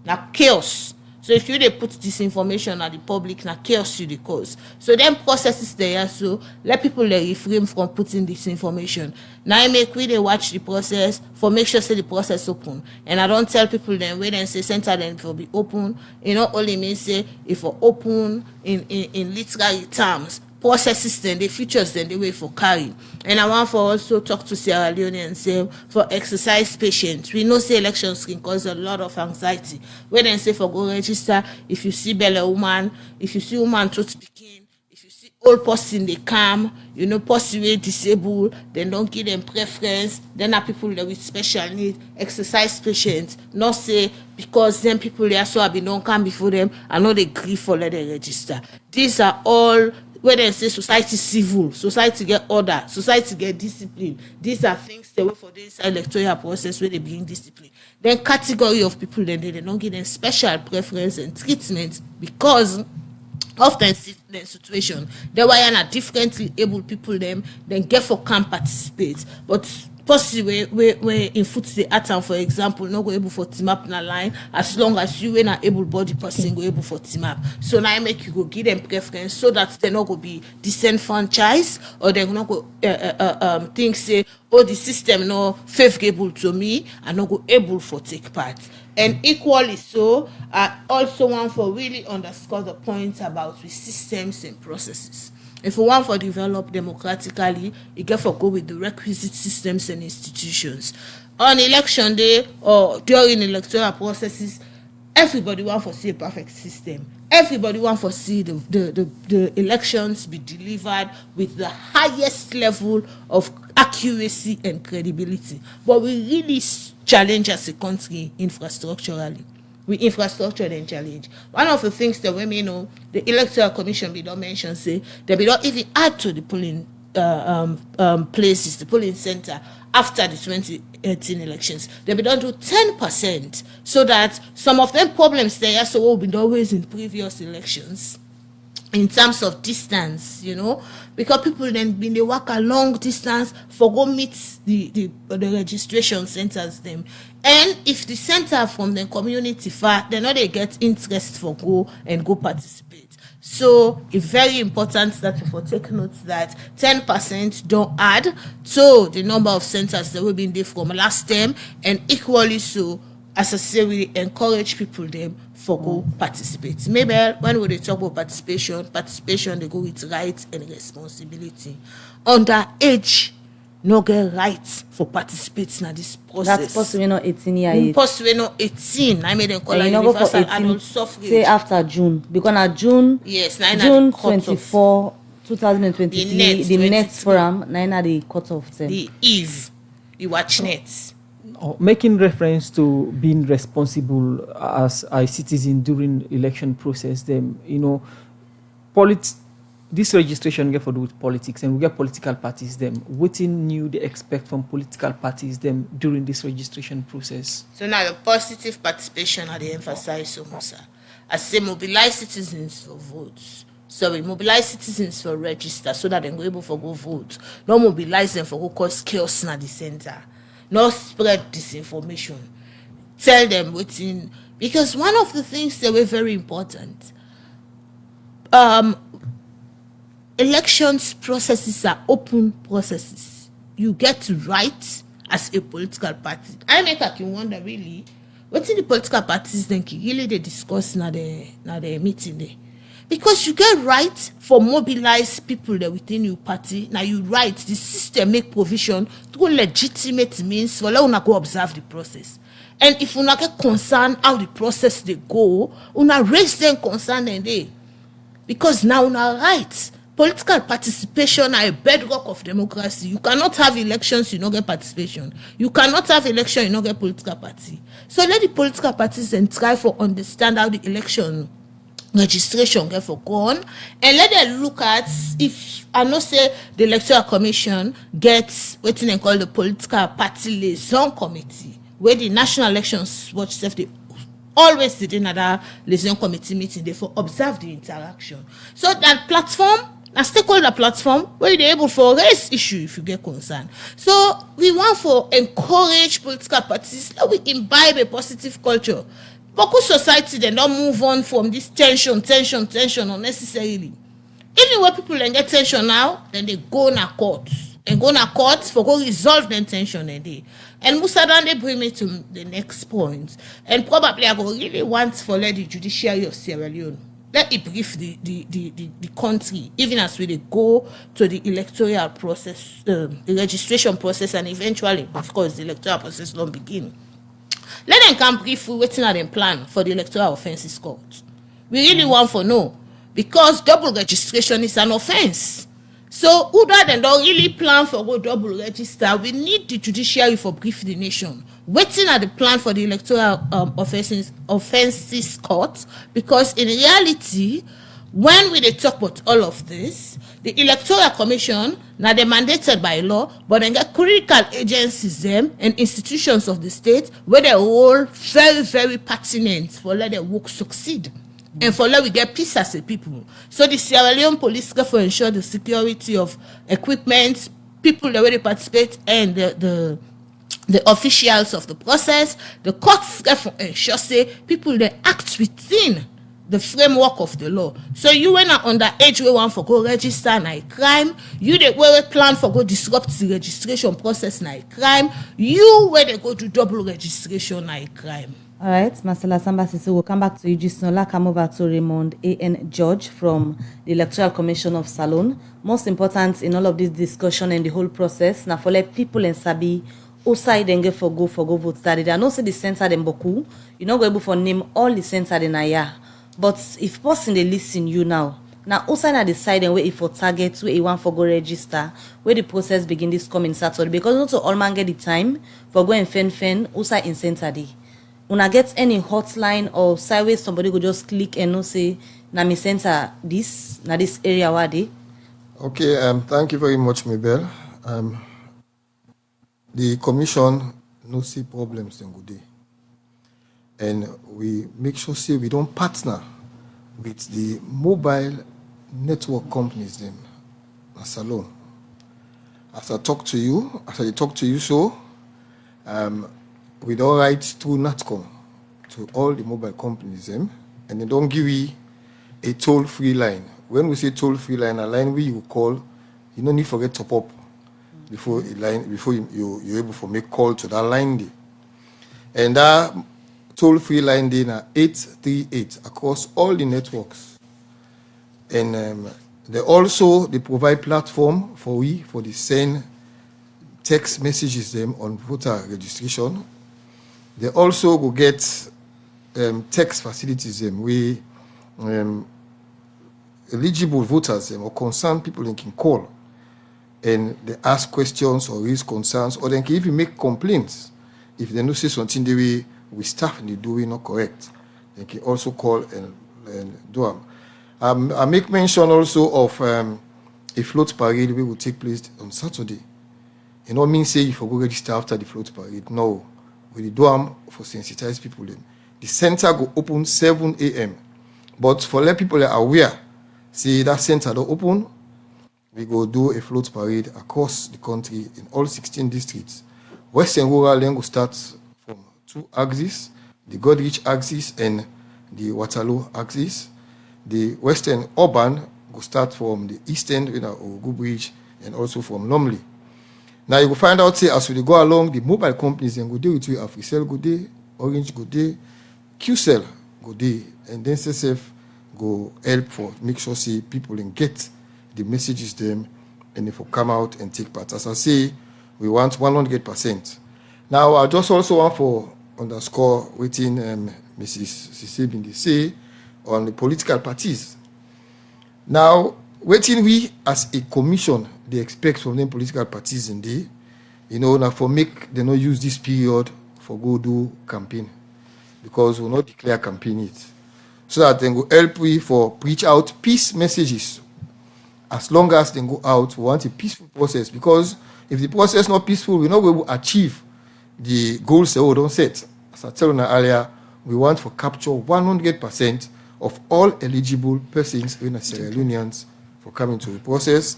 Na chaos. So if you dey put this information at the public, na chaos you dey cause. So them processes there, so let people dey refrain from putting this information. Now I make we dey watch the process for make sure say the process open. And I don't tell people then when they say center then will be open. You know only mean say if for open in literary terms. Processes then the features then the way for carry. And I want for also talk to Sierra Leone and say for exercise patience. We know say elections can cause a lot of anxiety. When they say for go register, if you see belly woman, if you see woman to speaking, if you see old person they come, you know, person way disabled, then don't give them preference. Then are people that with special need, exercise patience. Not say because them people there so have been don't come before them, I know they grieve for let them register. These are all where they say society civil, society get order, society get discipline. These are things they wait for this electoral process where they bring discipline. Then category of people then they don't give them special preference and treatment because of the situation. They were not differently able people them then get for can participate. But possibly where in foot the atom, for example, not go able for team up in a line as long as you were not able body person go able for team up. So now I make you go give them preference so that they not go be disenfranchised or they not go think say, oh, the system no favorable to me and not go able for take part. And equally so, I also want for really underscore the point about the systems and processes. If we want to develop democratically, you get to go with the requisite systems and institutions. On election day or during electoral processes, everybody want to see a perfect system. Everybody want to see the elections be delivered with the highest level of accuracy and credibility. But we really challenge as a country infrastructurally. We infrastructure then challenge. One of the things that women know, the Electoral Commission we don't mention say they will not even add to the polling places, the polling center after the 2018 elections. They will not do 10% so that some of them problems there so will be always in previous elections. In terms of distance, you know, because people then been they walk a long distance for go meet the registration centers them. And if the center from the community far, they know they get interest for go participate. So it's very important that we take note that 10% don't add to the number of centers that we've been there from last term, and equally so, as I say, we encourage people them for go participate. Maybe when we talk about participation they go with rights and responsibility. Underage no get rights for participating in this process. That's possibly not 18 years. Possibly not 18. I made them call it universal adult suffrage. Say after June. Because now June, yes, June 24, 2023, the next forum, now the cut-off time. The eve, the watch nets. Making reference to being responsible as a citizen during election process, them, you know, this registration get for do with politics, and we get political parties them. What new they expect from political parties them during this registration process? So now the positive participation are they emphasize so much. I say mobilize citizens for votes. Sorry, mobilize citizens for register so that they go able for go vote. Not mobilize them for go cause chaos in the center. Not spread disinformation. Tell them what's in, because one of the things that were very important. elections processes are open processes. You get to write as a political party. I make I can wonder really, what the political parties then really they discuss na the meeting there. Because you get right for mobilize people there within your party. Now you right, the system make provision through legitimate means for let una go observe the process. And if una get concerned how the process they go, una raise them concern and they. Because now una right. Political participation are a bedrock of democracy. You cannot have elections, you not get participation. You cannot have election, you not get political party. So let the political parties then try for understand how the election registration get for gone, and let them look at if I know say the electoral commission gets what they call the political party liaison committee, where the national elections watch self they always did another liaison committee meeting they for observe the interaction. So that platform, a stakeholder platform, where you're able for raise issue if you get concerned. So we want for encourage political parties that we imbibe a positive culture. Local society they don't move on from this tension unnecessarily. Even when people then get tension now, then they go na court and go na court for go resolve the tension and they. And Musa then they bring me to the next point. And probably I go really want for let the judiciary of Sierra Leone let it brief the country, even as we go to the electoral process, the registration process, and eventually, of course, the electoral process don't begin. Let them come brief waiting at them plan for the electoral offences court. We really want for no, because double registration is an offence. So who that don't really plan for go double register, we need the judiciary for brief the nation. Waiting at the plan for the electoral offences court, because in reality, when we talk about all of this, the electoral commission now they're mandated by law, but then get critical agencies them and institutions of the state where they all very, very pertinent for let their work succeed. And for let we get peace as a people. So the Sierra Leone police get for ensure the security of equipment, people that already participate, and the officials of the process. The courts get for ensure say people they act within the framework of the law. So you when are underage we want for go register na a crime. You the where we plan for go disrupt the registration process na a crime. You where they go do double registration na a crime. All right, Marcella Sambasi, so we'll come back to you. Just now, come over to Raymond A.N. George from the Electoral Commission of Salone. Most important in all of this discussion and the whole process, now for let people in Sabi, outside and get for go vote study. I know say the center them boku. You're not going able for name all the center in Aya. But if person they listen you now outside the side and wait for target where you want for go register, where the process begin this coming Saturday, because not all man get the time for go and fen outside in center day. Una get any hotline or sideways somebody go just click and no say na me center this area where they. Okay, thank you very much, Mabel. The commission no see problems in good day. And we make sure say we don't partner with the mobile network companies them as alone. As I talk to you, so we don't write through NATCOM to all the mobile companies them, and they don't give you a toll-free line. When we say toll-free line, a line where you call, you don't need to forget top up before you're able to make call to that line day. And that toll-free line day na 838 across all the networks. And they provide platform for the send text messages them on voter registration. They also go get text facilities them where eligible voters or concerned people they can call and they ask questions or raise concerns, or they can even make complaints if they know say something the way we staff and they do it not correct. They can also call and do them. I make mention also of a float parade which will take place on Saturday. You know, mean say if you go register after the float parade. No, we do them for sensitize people. Then the center go open 7 a.m. But for let people are aware, see that center don't open. We go do a float parade across the country in all 16 districts. Western rural then go start from 2 axes, the Godrich axis and the Waterloo axis. The Western urban go start from the east end, Ogu Bridge, and also from Lumley. Now you will find out, say, as we go along, the mobile companies then go there with you, AfriCell go there, Orange go there, QCell go there, and then CSF go help for make sure, say, people can get the messages them, and if we come out and take part. As I say, we want 100%. Now, I just also want for underscore waiting Mrs. Sise Bindi say on the political parties. Now, waiting we as a commission, they expect from them political parties in there, now for make they not use this period for go do campaign, because we'll not declare campaign it. So that they will help we for preach out peace messages. As long as they go out, we want a peaceful process, because if the process is not peaceful, we're not going to achieve the goals that we don't set. As I told you earlier, we want to capture 100% of all eligible persons in Sierra Leoneans for coming to the process.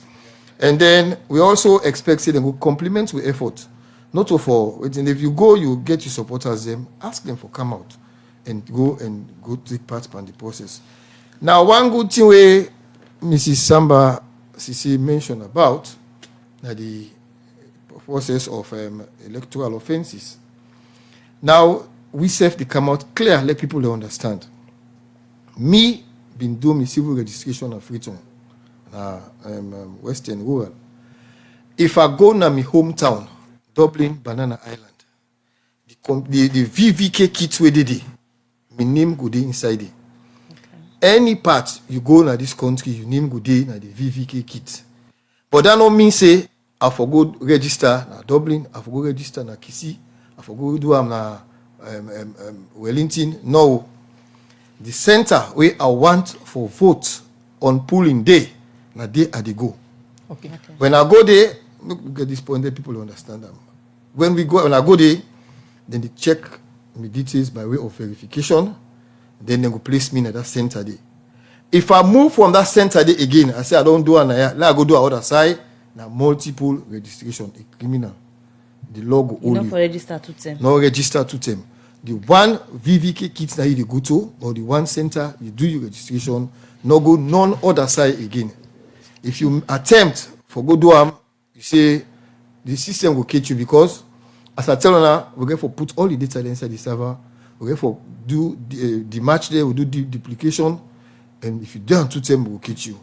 And then we also expect them to complement with effort. Not for waiting. If you go, you get your supporters them, ask them for come out and go take part in the process. Now, one good thing where Mrs. Samba Sisi mentioned about the process of electoral offenses. Now, we self they come out clear, let people understand. Me been doing my civil registration of Freetown, Western Rural. If I go to my hometown, Dublin, Banana Island, the VVK kit where they did, my name go there inside it. Okay. Any part you go in this country, your name go there in the VVK kit. But that don't mean say I forgo register na Dublin, I forgo register na Kisi, I forgo do am na Wellington. No. The center where I want for vote on polling day, na day I dey go. Okay. When I go there, look at this point, people understand them. When I go there, then they check my details by way of verification. Then they go place me in that center day. If I move from that center day again, I say I don't do an let I go do other side. Now multiple registration, a criminal. The law go only. Not for register to them. No register to them. The one VVK kit that you go to, or the one center you do your registration, no go none other side again. If you attempt for go do you say the system will catch you, because as I tell you now, we're going to put all the data inside the server. We're going to do the match there. We do the duplication, and if you don't to them, we'll catch you.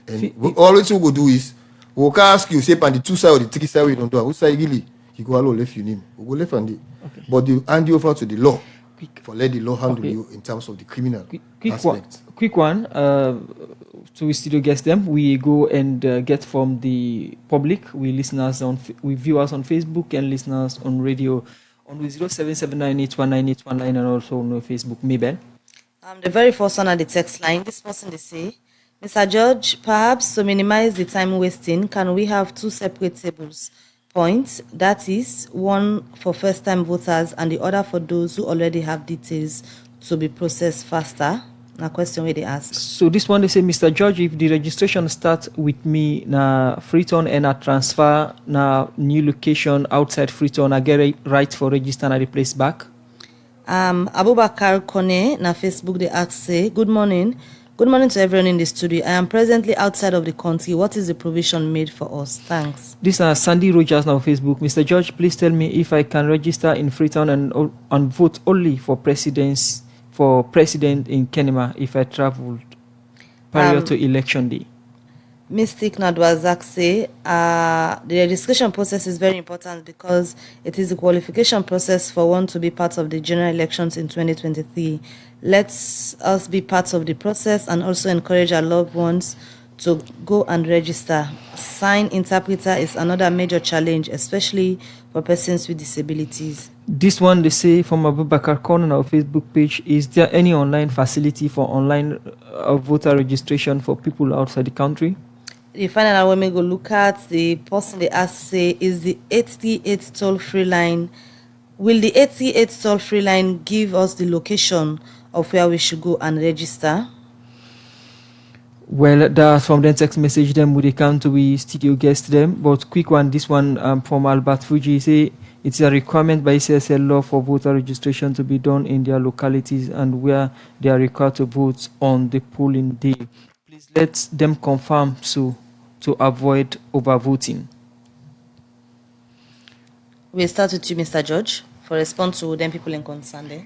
And always what we'll do is we'll ask you, say, on the 2 side or the 3 side, we don't do it. Which side really? You go alone, left your name. We'll go left and the. Okay. But they hand you over to the law for let the law handle you in terms of the criminal aspect. Quick one. So we still guess them. We go and get from the public. We viewers on Facebook and listeners on radio on 0779819819 and also on Facebook. Mabel. The very first one on the text line. This person they say, Mr. George, perhaps to minimize the time wasting, can we have 2 separate tables? Points, that is, one for first-time voters and the other for those who already have details to be processed faster? A question where they ask. So this one they say, Mr. George, if the registration starts with me na Freetown and I transfer na new location outside Freetown, I get a right for register and I replace back? Abubakar Kone na Facebook they ask say, good morning. Good morning to everyone in the studio. I am presently outside of the country. What is the provision made for us? Thanks. This is Sandy Rogers now on Facebook. Mr. George, please tell me if I can register in Freetown and vote only for president in Kenema if I traveled prior to election day. Mystic Nadwazak say the registration process is very important because it is the qualification process for one to be part of the general elections in 2023. Let's us be part of the process and also encourage our loved ones to go and register. Sign interpreter is another major challenge, especially for persons with disabilities. This one they say from Abubakar Khan on our Facebook page, is there any online facility for online voter registration for people outside the country? The final one we go look at, the person they ask say, is the 88 toll-free line, will the 88 toll-free line give us the location of where we should go and register? Well, that's from the text message them with the count we studio guest them. But quick one, this one from Albert Fuji say it's a requirement by CSL law for voter registration to be done in their localities and where they are required to vote on the polling day. Please please let them confirm so to avoid overvoting. We'll start with you, Mr. George, for response to them people in concern there.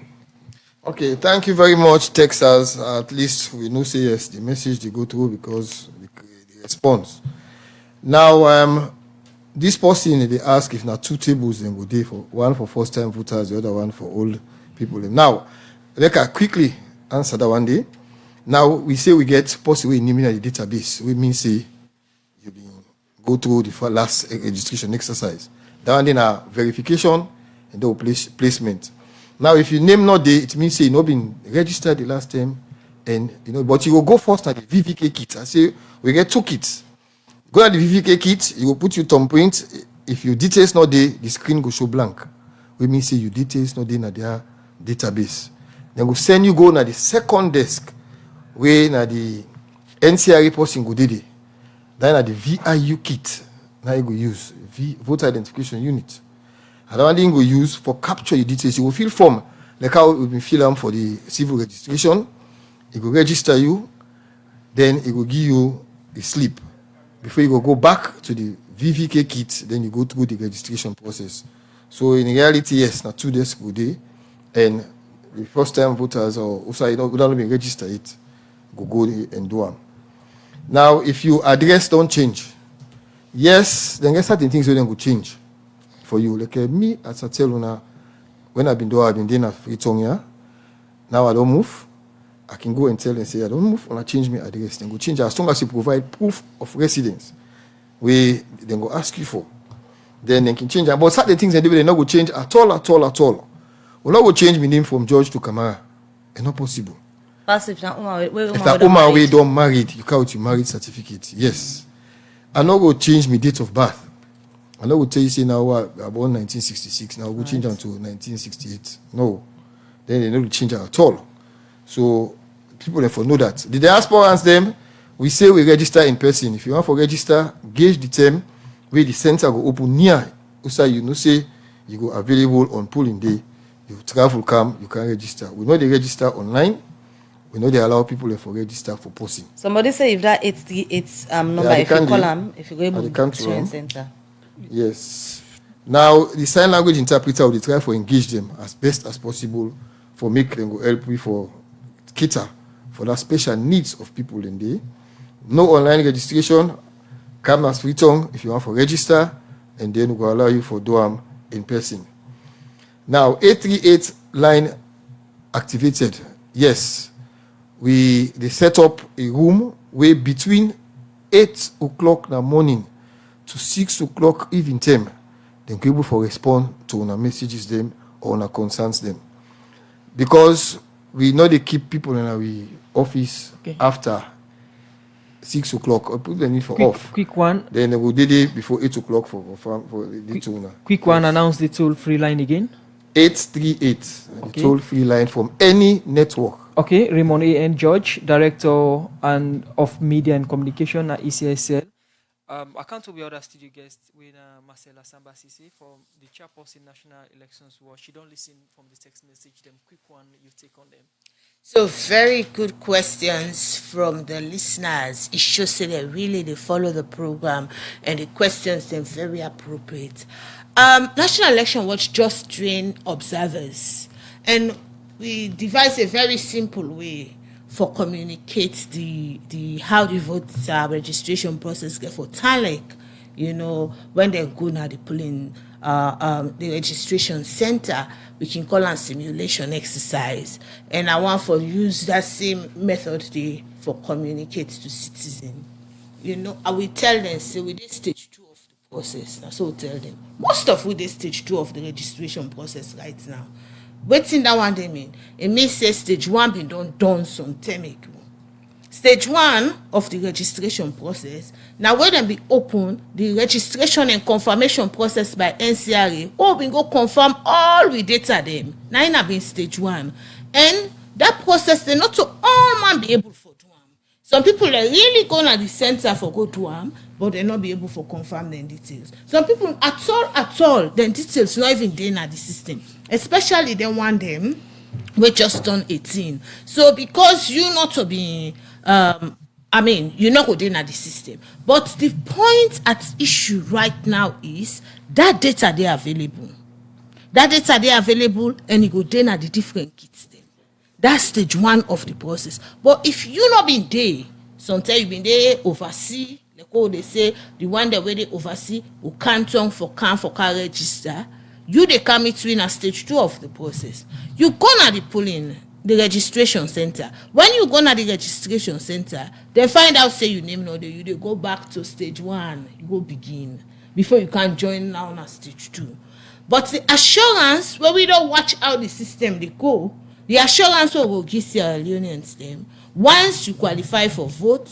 Okay, thank you very much, Texas. At least we know say yes, the message they go through because the response. Now, this person they ask if not 2 tables then go there for one for first-time voters, the other one for old people. Now, let us quickly answer that one day. Now we say we get possible in the database. We mean say you go through the last registration exercise. That one then a verification and then placement. Now, if you name not there, it means say you not been registered the last time, and but you will go first at the VVK kit. I say we get 2 kits. Go at the VVK kit, you will put your thumbprint. If your details not there, the screen will show blank. We mean say your details not there in their database. Then we'll send you go na the second desk where na the NCRA person go there. Then at the VIU kit, now you go use voter identification unit. And that one you go use for capture your details. You will fill form like how we been fill them for the civil registration. It will register you, then it will give you a slip. Before you go back to the VVK kit, then you go through the registration process. So in reality, yes, now 2 days go there, and the first-time voters or also you don't even register it, go there and do them. Now, if your address don't change, yes, then get certain things then go change for you. Like me, as I tell you now, when I've been there at Freetown here. Now I don't move. I can go and tell and say I don't move, and I change my address. Then go change as long as you provide proof of residence. We then go ask you for. Then they can change. But certain things they not go change at all. We not go change my name from George to Kamara. It's not possible. If that woman we don't married, you count your marriage certificate. Yes. I not go change my date of birth. I not go tell you say now I born 1966. Now I go change them to 1968. No. Then they don't change it at all. So people therefore know that. The diasporans them, we say we register in person. If you want to register, gauge the time where the center go open near. Also, say you go available on polling day. You travel come, you can register. We know they register online. We know they allow people to register for posting. Somebody say if that 838 number, if you call them, if you go able to go to the center. Yes. Now the sign language interpreter will try to engage them as best as possible for make them go help you for cater for the special needs of people in there. No online registration. Come as Freetown if you want to register, and then we'll allow you for do them in person. Now 838 line activated. Yes. They set up a room where between 8 o'clock in the morning to 6 o'clock evening time, they can be able to respond to our messages them or our concerns them. Because we know they keep people in our office after 6 o'clock or put the need for off. Quick one. Then they will do it before 8 o'clock for the tuna. Quick one, announce the toll-free line again. 838, the toll-free line from any network. Okay, Raymond A.N. George, Director of Media and Communication at ECSL. I can't be other studio guest with Marcela Samba Sisi from the Chairperson National Elections Watch. She don't listen from the text message. Them quick one you take on them. So very good questions from the listeners. It shows that they follow the program, and the questions they're very appropriate. National Election Watch just train observers, and we devised a very simple way for communicate the how the voter registration process get for TALEC, when they go now the polling the registration center, we can call on simulation exercise. And I want for use that same method there for communicate to citizen. I will tell them, say we did stage 2 of the process. Now, so we'll tell them. Most of we did stage 2 of the registration process right now. Waiting that one they mean. It means say stage 1 been done some time ago. Stage 1 of the registration process. Now when them be open, the registration and confirmation process by NCRA, we go confirm all we data them. Now in been stage 1. And that process they not to all man be able for do them. Some people are really going at the center for go do them, but they not be able for confirm their details. Some people at all, their details not even there in the system. Especially they want them we just done 18. So because you not to be I mean, you're not going at the system. But the point at issue right now is that data they available. That data they available and you go then at the different kits then. That's stage one of the process. But if you not been there, sometimes you been there oversee, like how they say, the one that where they oversee who canton for can register, you they come between a stage two of the process. You go at the polling, the registration center. When you go at the registration center, they find out say you name no day, you they go back to stage one, you go begin before you can join now on stage two. But the assurance when we don't watch how the system they go, the assurance will give Sierra Leoneans them once you qualify for vote,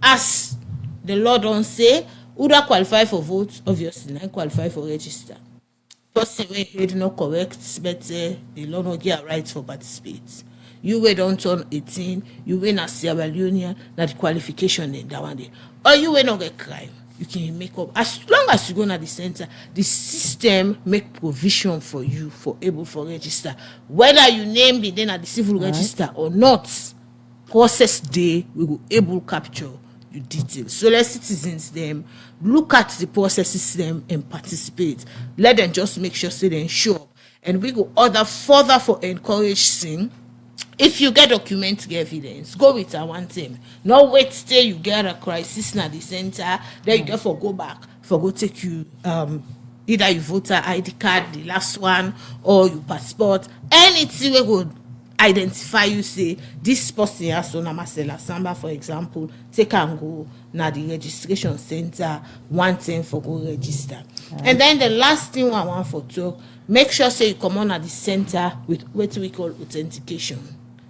as the law don't say, who don't qualify for vote, obviously not qualify for register. Person wey head not correct, but the law not get a right for participate. You wey don't turn 18, you wey na Sierra Leone, na the qualification in that one day. Or you wey not get crime, you can make up. As long as you go na the center, the system make provision for you for able for register. Whether you name the then at the civil register or not, process day we will able capture your details. So let citizens them look at the process system and participate. Let them just make sure say they show up. And we go order further for encourage thing. If you get document evidence, go with our one team. No wait till you get a crisis na the center, then you get for go back, for go take you either your voter ID card, the last one, or your passport, anything we go identify you say this person has so Namasela Samba, for example, take and go na the registration center, one thing for go register. And then the last thing I want for talk, make sure say you come on at the center with what we call authentication.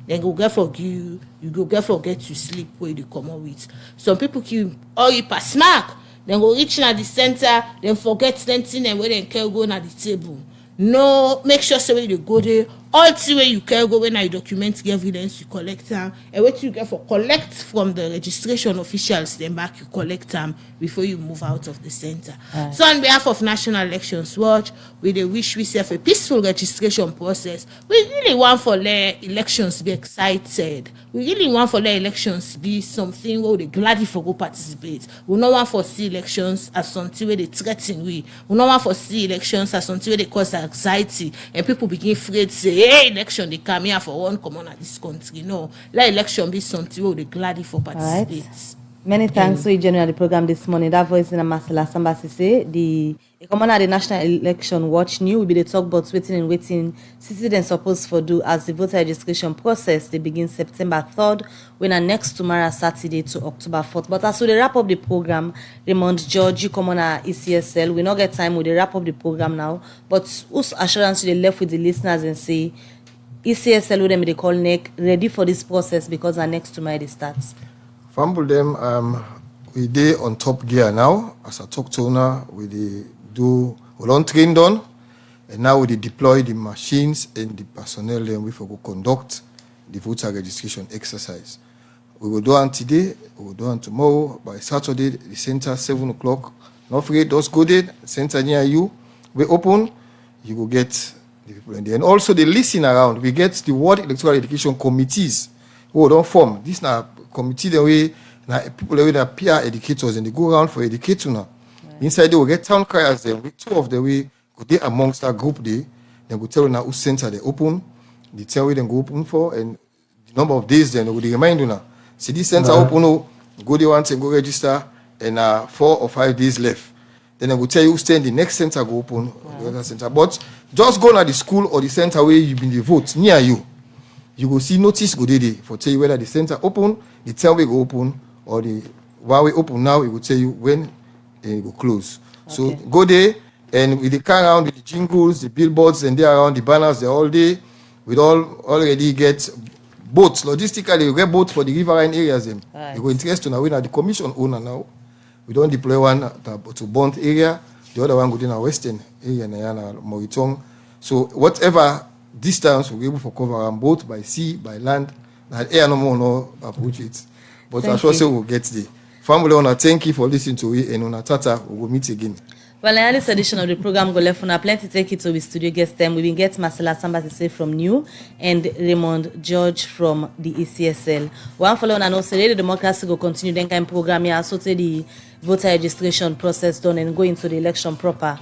Then go get for you go get for get to sleep where you come on with. Some people kill or you pass mark, then go reach at the center, then forget something and where they can go at the table. No, make sure say when you go there, all the way you can go when you document the evidence, you collect them, and what you get for collect from the registration officials, then back you collect them before you move out of the center. Right. So on behalf of National Elections Watch, we wish we serve a peaceful registration process. We really want for the elections to be excited. We really want for the elections to be something where they gladly for go participate. We don't want for see elections as something where they threaten we. We don't want for see elections as something where they cause anxiety and people begin afraid to say, hey, election they come here for one common at this country. No, let election be something where they gladly for participate. Right. Many thanks for joining the program this morning. That voice in Amasela Samba say the commander of the National Election Watch new will be the talk about waiting citizens supposed for do as the voter registration process they begin September 3rd when are next tomorrow Saturday to October 4th. But as we wrap up the program, Raymond George, you commander ECSL, we not get time with the wrap up the program now. But whose assurance they left with the listeners and say ECSL with them they call NEC ready for this process because our next tomorrow it starts. Fumble them, we dey on top gear now. As I talk to owner, we don't train done, and now we deploy the machines and the personnel then we for go conduct the voter registration exercise. We will do on today, we will do on tomorrow. By Saturday, the center 7 o'clock. Not forget, just go there, center near you. We open, you will get the people in there. And also the listen around, we get the Ward Electoral Education Committees who don't form. This now committee the way now people the way that peer educators and they go around for educating now. Right. Inside they will get town criers then with two of the way go there amongst that group there, then go tell you now who center they open, they tell where they go open for and the number of days then they will remind you now. See this center open oh, go there once and go register and 4 or 5 days left. Then I will tell you who stay in the next center go open the other center. But just go to the school or the center where you been the vote near you. You go see notice go there for tell you whether the center open, the time we go open, or the while we open now, it will tell you when it will close. Okay. So go there and with the car around with the jingles, the billboards, and there around the banners, they're all day. We all already get boats. Logistically, we get boats for the riverine areas. Them. Right. You go interest to now. We are the commission owner now. We don't deploy one to Bond area. The other one go to our western area, Moritong. So whatever distance we're able to cover on both by sea, by land, and air no more no approach it. But I sure say we'll get there. Family owner, thank you for listening to it and on Tata, we will meet again. Well, in this edition of the program, go left on plenty take it to the studio guest them. We will get Marcela Sambasise from New and Raymond George from the ECSL. One follow and also the democracy will continue then kind program here, so to the voter registration process done and go into the election proper